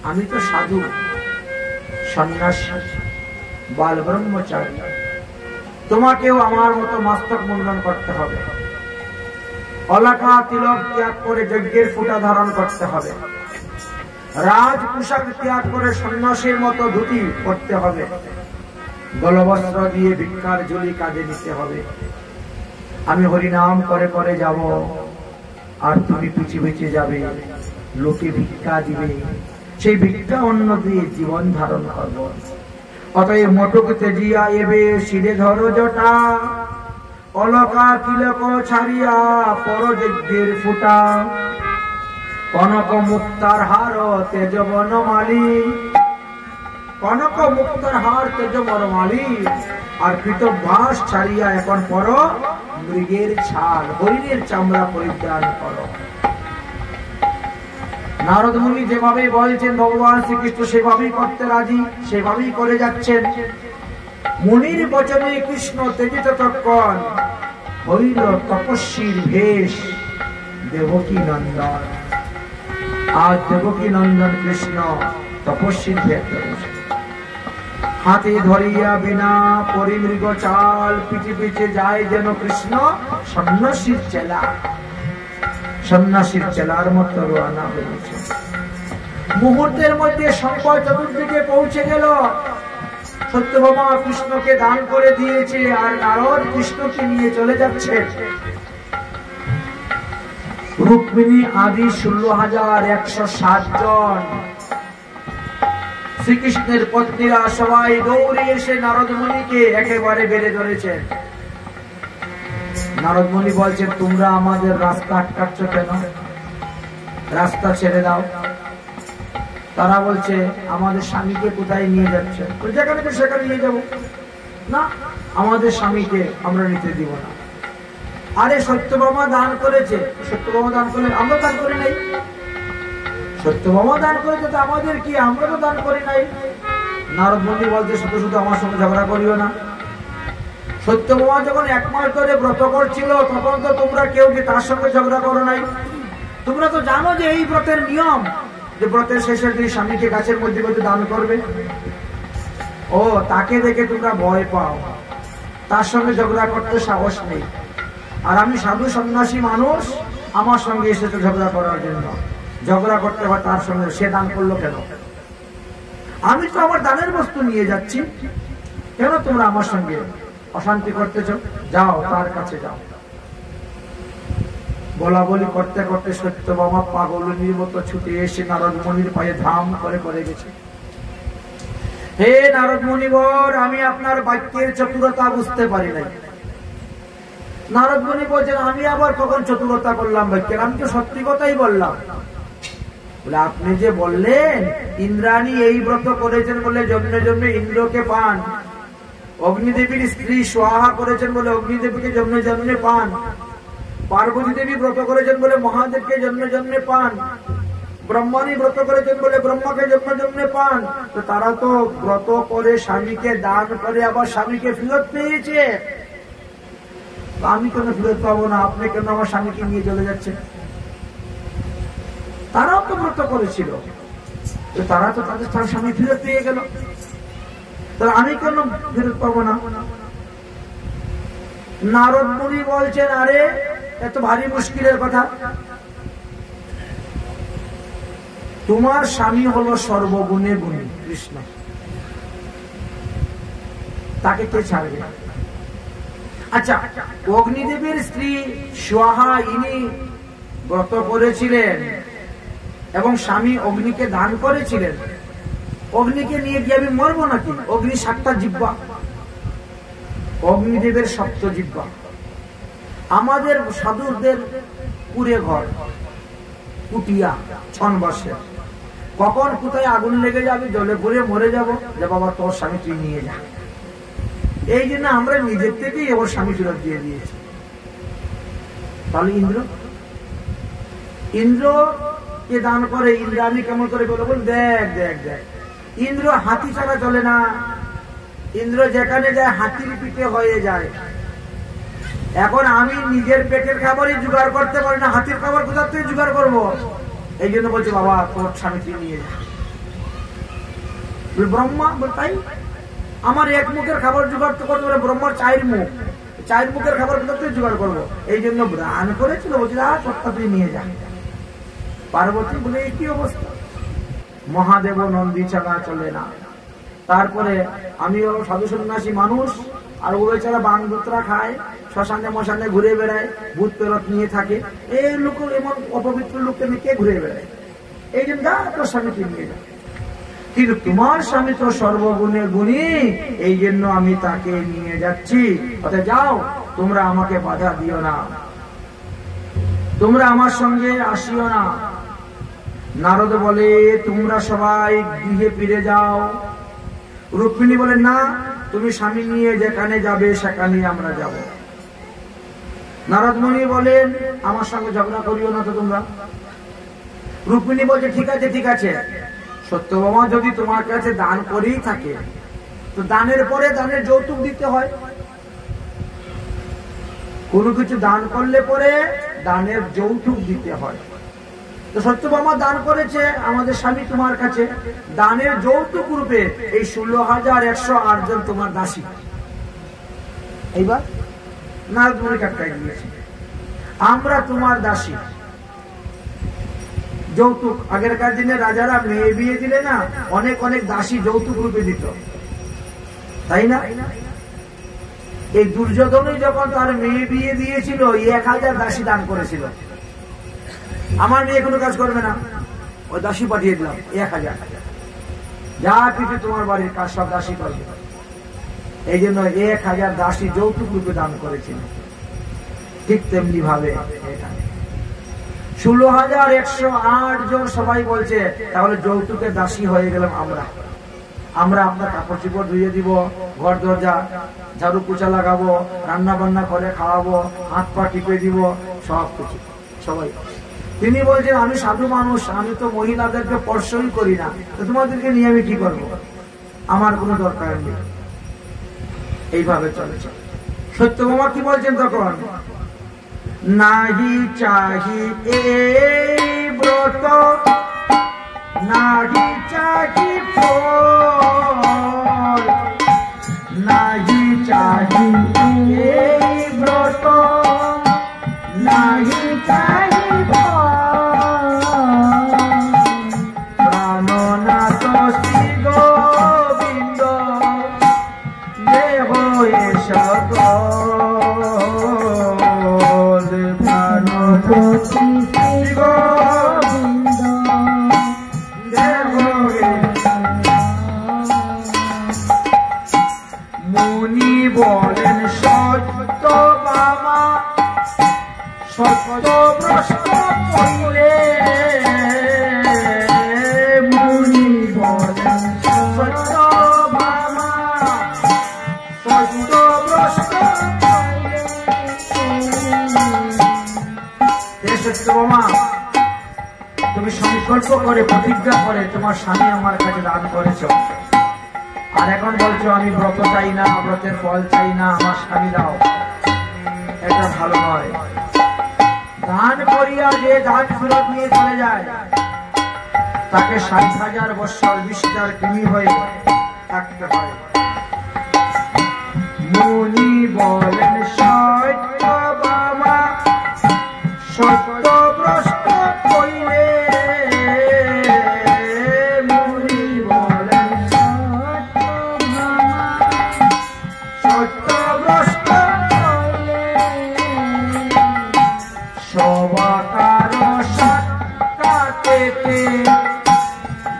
আমি তো সাধু, সন্ন্যাসী, বাল ব্রহ্মচারী, তোমাকেও আমার মতো মস্তক মুন্ডন করতে হবে, অলকা তিলক ত্যাগ করে যজ্ঞের ফুটা ধারণ করতে হবে, রাজ পোশাক ত্যাগ করে সন্ন্যাসীর মতো ধুতি পরতে হবে, গলবস্ত্র দিয়ে ভিক্ষার ঝুলি কাঁধে নিতে হবে। আমি হরিনাম করে করে যাব, আর তুমি পিছিয়ে পিছিয়ে যাবে, লোকে ভিক্ষা দিবে, সেই ভিক্ষা অন্ন দিয়ে জীবন ধারণ করব। অতএব মোটক তেজিয়া এবে শিরে ধরো জটা, অলকা তিলক ছাড়িয়া পরযজ্ঞের ফুটা, কনক মুক্তার হার তেজ বনমালী, কনক মুক্তার হার তেজ বনমালী, আর কৃতভাস ছাড়িয়া এখন পর মৃগের ছাল হরিণের চামড়া পরিধান করো। নারদ মুনি যেভাবে বলছেন ভগবান শ্রীকৃষ্ণ সেভাবেই করতে রাজি, সেভাবেই করে যাচ্ছেন। মুনির বচনে কৃষ্ণ তেজিত তৎক্ষণ হইল তপস্বীর বেশ দেবকী নন্দন। আজ দেবকী নন্দন কৃষ্ণ তপস্বীর বেশ ধরেছে। হাতে ধরিয়া বিনা পরিমৃগ চাল, পিছে পিছে যায় যেন কৃষ্ণ সন্ন্যাসীর চেলা, সন্ন্যাসীর চেলার মতো রওনা হয়েছে। মুহূর্তের মধ্যে সম্পদ চতুর্দিকে পৌঁছে গেল। সত্যভামা কৃষ্ণকে দান করে দিয়েছে, আর নারদ কৃষ্ণকে নিয়ে চলে যাচ্ছে। রুক্মিণী আদি 16,107 জন শ্রীকৃষ্ণের পত্নীরা সবাই দৌড়ে এসে নারদ মুনিকে একেবারে বেড়ে ধরেছেন। নারদ মুনি বলছেন, তোমরা আমাদের রাস্তা আটকাচ্ছ কেন? রাস্তা ছেড়ে দাও। তারা বলছে, আমাদের স্বামীকে কোথায় নিয়ে যাচ্ছে? যেখানে সেখানে নিয়ে যাবো না, আমাদের স্বামীকে আমরা নিতে দিব না। আরে সত্যভামা দান করেছে, সত্যভামা দান করলে আমরা দান করি নাই। সত্যভামা দান করেছে তো আমাদের কি, আমরা তো দান করি নাই। নারদ মুনি বলছে, শুধু শুধু আমার সঙ্গে ঝগড়া করিও না। সত্যভামা যখন 1 মাস ধরে ব্রত করছিল, তখন তো তোমরা কেউ কি তার সঙ্গে ঝগড়া করো নাই? তোমরা তো জানো যে এই ব্রতের নিয়ম, যে ব্রতের শেষের দিন স্বামীকে গাছের মধ্যে মধ্যে দান করবে। ও তাকে দেখে তোমরা ভয় পাও, তার সঙ্গে ঝগড়া করতে সাহস নেই। আর আমি সাধু সন্ন্যাসী মানুষ, আমার সঙ্গে এসেছে ঝগড়া করার জন্য। ঝগড়া করতে হয় তার সঙ্গে, সে দান করলো কেন? আমি তো আমার দানের বস্তু নিয়ে যাচ্ছি, কেন তোমরা আমার সঙ্গে অশান্তি করতেছ? যাও তার কাছে যাও। বলা বলি করতে করতে সত্যভামা পাগলের মতো ছুটে এসে নারদ মুনির পায়ে ধাম করে পড়ে গেছে। হে নারদ মুনিবর, আমি আপনার বাক্যের চতুরতা বুঝতে পারি নাই। নারদ মুনি বলছেন, আমি আবার কখন চতুরতা করলাম বাক্যের? আমি তো সত্যি কথাই বললাম। বলে, আপনি যে বললেন ইন্দ্রাণী এই ব্রত করেছেন বলে জন্মে জন্মে ইন্দ্রকে পান, অগ্নিদেবীর স্ত্রী সোহা করেছেন বলে অগ্নিদেবীকে জন্মে জন্মে পান, পার্বতী দেবী ব্রত করেছেন বলে মহাদেবকে জন্মে জন্মে পান, ব্রহ্মানি ব্রত করেছেন বলে ব্রহ্মাকে জন্মে জন্মে পান। তো তারা তো ব্রত করে স্বামীকে দান করে আবার স্বামীকে ফেরত পেয়েছে, আমি কেন ফেরত পাবো না? আপনি কেন আমার স্বামীকে নিয়ে চলে যাচ্ছেন? তারাও তো ব্রত করেছিল, তো তারা তো তাদের তার স্বামী ফেরত পেয়ে গেল, তাহলে আমি কেন ফেরত পাবো না? নারদ মুনি বলছেন, আরে এত ভারী মুশকিলের কথা। তোমার স্বামী হলো সর্বগুণে গুণী কৃষ্ণ, তাকে কে ছাড়বে? আচ্ছা, অগ্নিদেবের স্ত্রী স্বাহা ইনি ব্রত করেছিলেন এবং স্বামী অগ্নিকে দান করেছিলেন। অগ্নিকে নিয়ে গিয়ে আমি মরবো নাকি? অগ্নি 7টা জিহ্বা, অগ্নিদেবের 7 জিহ্বা। আমাদের সাধুদের পুরে ঘর কুটিয়া ছন বসে, কখন কোথায় আগুন লেগে যাবে, জলে পুড়ে মরে যাব, যে বাবা তোর স্বামী তুই নিয়ে যা। এই জন্য আমরা নিজের থেকেই ওর স্বামী ফেরত দিয়ে দিয়েছি। তাহলে ইন্দ্র কে দান করে, ইন্দ্রাণী কেমন করে বলে? বল দেখ দেখ দেখ, ইন্দ্র হাতি ছাড়া চলে না। ইন্দ্র যেখানে যায় হাতির পিঠে হয়ে যায়। এখন আমি নিজের পেটের খাবারই জোগাড় করতে পারি না, হাতির খাবার কোথা থেকে জোগাড় করবো? এই জন্য বলছে বাবা তোর স্বামীকে নিয়ে যা। ব্রহ্মা তাই আমার এক মুখের খাবার জোগাড় তো করতে পারে, ব্রহ্মার 4 মুখ, 4 মুখের খাবার কোথা থেকে জোগাড় করবো? এই জন্য ব্রাণ করেছিল, বলছে তোরটা তুই নিয়ে যা। পার্বতী বলে কি অবস্থা, মহাদেব নন্দী ছাড়া চলে না। তারপরে আমি সাধু সন্ন্যাসী মানুষ, আর ও বেচারা বাংদুতরা খায়, শ্মশানে মশানে ঘুরে বেড়ায়, ভূত প্রেরত নিয়ে থাকে। এই লোক এমন অপবিত্র লোককে নিয়ে কে ঘুরে বেড়ায়? এই জন্য তোর স্বামীকে নিয়ে যা। কিন্তু তোমার স্বামী তো সর্বগুণে গুণী, এই জন্য আমি তাকে নিয়ে যাচ্ছি। অতএব যাও, তোমরা আমাকে বাধা দিও না, তোমরা আমার সঙ্গে আসিও না। নারদ বলে তোমরা সবাই গৃহে ফিরে যাও। রুক্মিণী বলে না, তুমি স্বামী নিয়ে যেখানে যাবে সেখানে আমরা যাব। নারদ মুনি বলেন আমার সঙ্গে ঝগড়া করিও না তো তোমরা। রুক্মিণী বলছে ঠিক আছে ঠিক আছে, সত্যভামা যদি তোমার কাছে দান করেই থাকে তো দানের পরে দানের যৌতুক দিতে হয়। কোনো কিছু দান করলে পরে দানের যৌতুক দিতে হয়। তো সত্যভামা দান করেছে আমাদের স্বামী তোমার কাছে, দানের যৌতুক রূপে এই 16,108 জন তোমার দাসী। এইবার নারদ মুনি কাটকাই দিয়েছে, আমরা তোমার দাসী। যৌতুক আগেরকার দিনে রাজারা মেয়ে বিয়ে দিলে না অনেক অনেক দাসী যৌতুক রূপে দিত, তাই না? এই দুর্যোধনই যখন তার মেয়ে বিয়ে দিয়েছিল 1000 দাসী দান করেছিল। আমার মেয়ে কোনো কাজ করবে না, ওই দাসী পাঠিয়ে দিলাম 1000, যা কিছু তোমার বাড়ির কাজ সব দাসী করবে। এই জন্য 1000 দাসী যৌতুক রূপে দান করেছিল। ঠিক তেমনি ভাবে এটা 16,108 জন সবাই বলছে তাহলে যৌতুকের দাসী হয়ে গেলাম আমরা। আমরা আপনার কাপড় চোপড় ধুয়ে দিব, ঘর দরজা ঝাড়ু পোছা লাগাবো, রান্না বান্না করে খাওয়াবো, হাত পা টিপে দিব, সব কিছু সবাই। তিনি বলছেন আমি সাধু মানুষ, আমি তো মহিলাদেরকে স্পর্শই করি না, তো তোমাদেরকে নিয়ে আমি কি করবো, আমার কোনো দরকার নেই। এইভাবে চলেছে। সত্যভামা কি বলছেন তখন? নাহি চাহি এই ব্রত, নাহি চাহি ফল, নাহি চাহি এই ব্রত, নাহি চাহি প্রাণনাথ শ্রী গোবিন্দ দেহ এসব সত্যভামা, তুমি সংকল্প করে প্রতিজ্ঞা করে তোমার স্বামী আমার কাছে দান করেছ, আর এখন বলছো আমি ব্রত চাই না, ব্রতের ফল চাই না, আমার স্বামী দাও। এটা ভালো নয়। দান করিয়া যে দান ফেরত নিয়ে চলে যায় তাকে 60,000 বৎসর বিষ্ঠার কৃমি হয়ে থাকতে হয়। মুনি বলেন সত্যভামা সত্যভ্রষ্ট কইলে, মুনি বলেন সত্যভ্রষ্ট কইলে, সবাকার সাক্ষাতে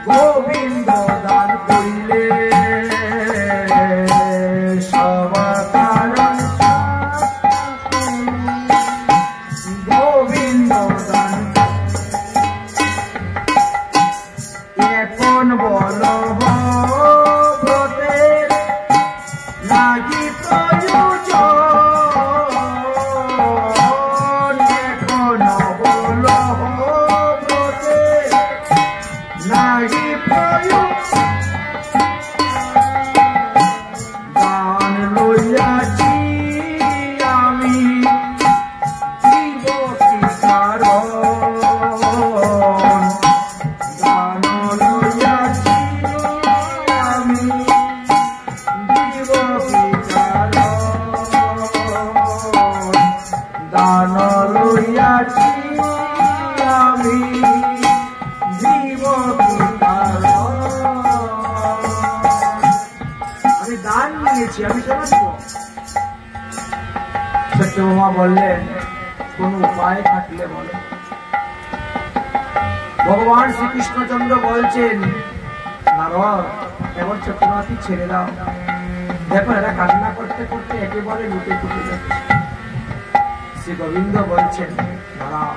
গোবিন্দ দান করিলে, সবাকার গোবিন্দ দান। এখন বল ব্রতের লাগি প্রয়োজন, এখন বল ব্রতের লাগি প্রয়োজন, দান লইয়াছি আমি জীব কি কারণ, দান লইয়াছি আমি জীব কি কারণ, দান লইয়াছি আমি জীব কি কারণ। আমি দান নিয়েছি, আমি কেন দেব? সত্যভামা বললেন কোন উপায় থাকলে বলে। ভগবান শ্রীকৃষ্ণচন্দ্র বলছেন নারদ, এবার চক্রবর্তী ছেড়ে দাও, দেখো এরা কান্না করতে করতে একেবারে লুটে ফুটে যাচ্ছে। শ্রী গোবিন্দ বলছেন দাঁড়াও,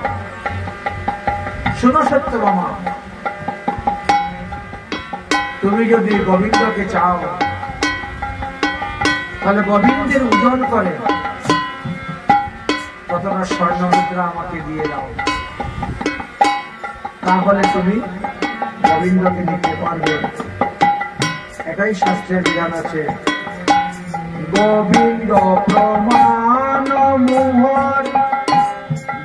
শোনো সত্যভামা, তুমি যদি গোবিন্দকে চাও তাহলে গোবিন্দের ওজন করে ততটা স্বর্ণ মুদ্রা আমাকে দিয়ে দাও, তাহলে তুমি গোবিন্দকে নিতে পারবে। এটাই শাস্ত্রের বিধান আছে। গোবিন্দ প্রমাণ মোহর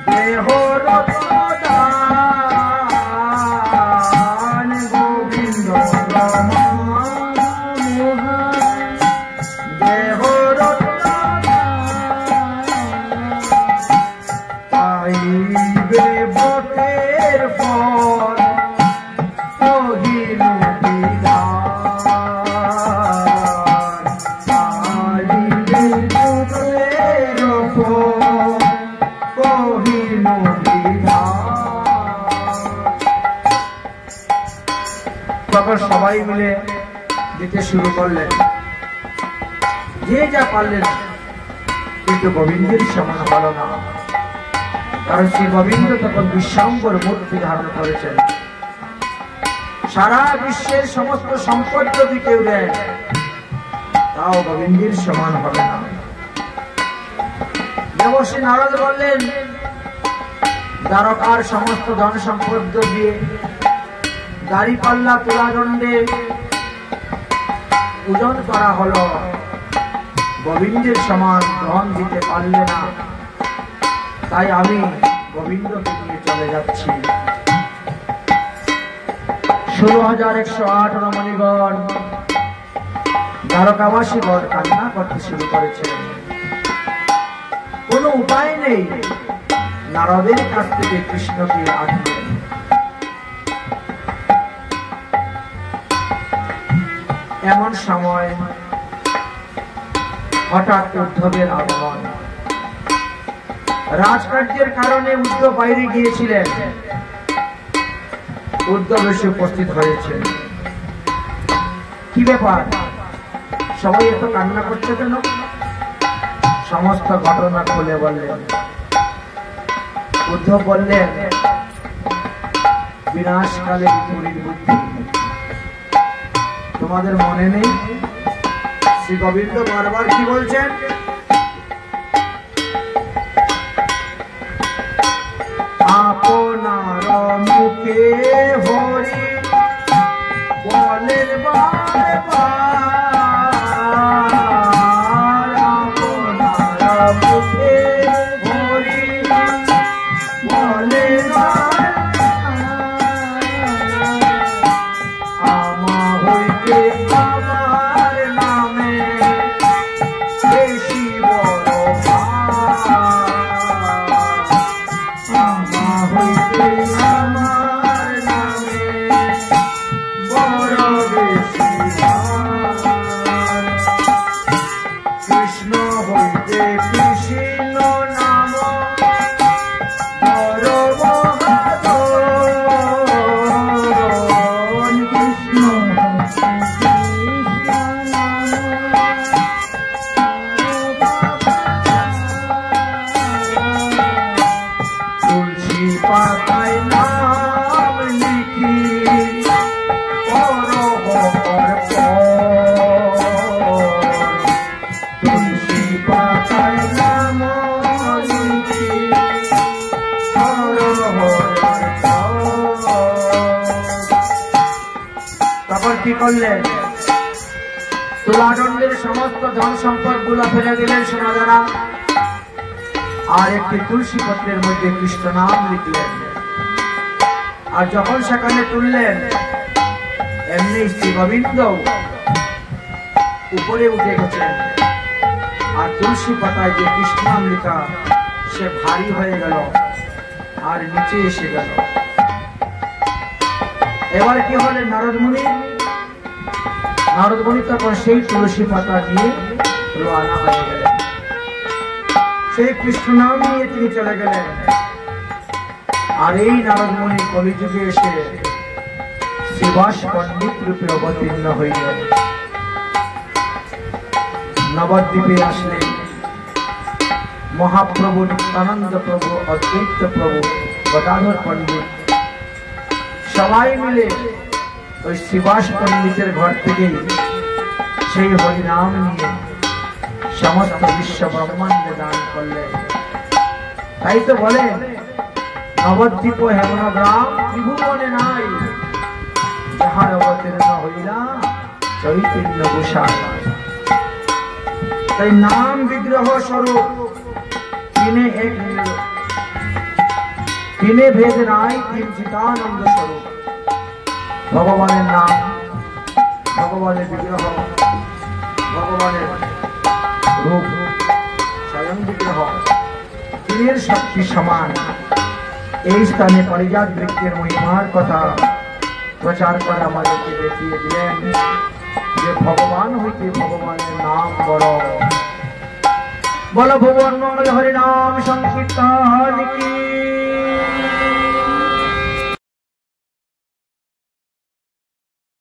দেহ রত্নদান, গোবিন্দ প্রমাণ মোহর দেহ রত্নদান, পাইবে ব্রতের ফল কহিল বিধান, পাইবে ব্রতের ফল কহিল বিধান। তখন সবাই মিলে দিতে শুরু করলেন, যে যা পারলেন, কিন্তু গোবিন্দের সমান হলো না। কারণ শ্রী গোবিন্দ তখন বিশ্বম্বর মূর্তি ধারণ করেছেন। সারা বিশ্বের সমস্ত সম্পদ যদি কেউ দেয় তাও গোবিন্দের সমান হবে না। দেবশ্রী নারদ বললেন, দ্বারকার সমস্ত ধন সম্পদ দিয়ে দাড়ি পাল্লা তুলাদণ্ডে পূজন করা হলো, গোবিন্দের সমান ধন দিতে পারলে না, তাই আমি গোবিন্দকে নিয়ে চলে যাচ্ছি। 16,108 রমণীগণ দ্বারকাবাসীগণ কান্না করতে শুরু করেছে। কোনো উপায় নেই, নারদের কাছ থেকে কৃষ্ণকে আনলেন। এমন সময় হঠাৎ উদ্ধবের আগমন। রাজকার্যের কারণে উদ্ধব বাইরে গিয়েছিলেন, উদ্ধব এসে উপস্থিত হয়েছে। কি ব্যাপার, সবাই এত কান্না করছে কেন? সমস্ত ঘটনা খুলে বললেন। উদ্ধব বললেন, বিনাশকালে পুরীর বুদ্ধি তোমাদের মনে নেই? শ্রী গোবিন্দ বারবার কি বলছেন? আপনার মুখে হরি বলেন বারে বার, আপনার মুখে হরি বলেন আমা হইতে আমার নামে বেশি বড় আমা হইতে আমার নামে বড় বেশি কৃষ্ণ হইতে কৃষ্ণ নাম বড় মহাজন, কৃষ্ণ তুলসী পাতায় নাম লিখি তুলসী পাতায় নাম লিখি তারপর কি করলেন? তুলাদণ্ডের সমস্ত ধন সম্পদ গুলা ফেলে দিলেন সোনা দ্বারা, আর একটি তুলসী পত্রের মধ্যে কৃষ্ণ নাম লিখলেন। আর যখন সেখানে তুললেন, এমনি শ্রী গোবিন্দ উপরে উঠে গেছেন, আর তুলসী পাতায় যে কৃষ্ণ নাম লেখা সে ভারী হয়ে গেল আর নিচে এসে গেল। এবার কি হলেন? নারদ মুনি তখন সেই তুলসী পাতা নিয়ে রওনা হয়ে গেলেন, সেই কৃষ্ণ নাম নিয়ে তিনি চলে গেলেন। আর এই নারদ মুনি কলিযুগে এসে শ্রীবাস পণ্ডিত রূপে অবতীর্ণ হইলেন। নবদ্বীপে আসলেন মহাপ্রভু নিত্যানন্দ প্রভু, অদ্বৈত প্রভু, গদাধর পণ্ডিত সবাই মিলে ওই শ্রীবাস পণ্ডিতের ঘর থেকে সেই হরিনাম নিয়ে সমস্ত বিশ্ব ব্রহ্মাণ্ডে দান করলেন। তাই তো বলেন, নবদ্বীপ হেমন গ্রাম ত্রিভুবনে নাই, যাহার অবতীর্ণ হইলা চৈতন্য গোসাই। তাই নাম বিগ্রহ স্বরূপ তিনে ভেদ নাই, তিন চিতানন্দ স্বরূপ। ভগবানের নাম, ভগবানের বিগ্রহ, ভগবানের রূপ স্বয়ং বিগ্রহ, তিনের শক্তি সমান। এই স্থানে পারিজাত বৃক্ষের মহিমার কথা প্রচার করে আমাদেরকে দেখিয়ে দিলেন যে ভগবান হইতে ভগবানের নাম বড়। বল ভুবন মঙ্গল হরি নাম সংকীর্তন কি।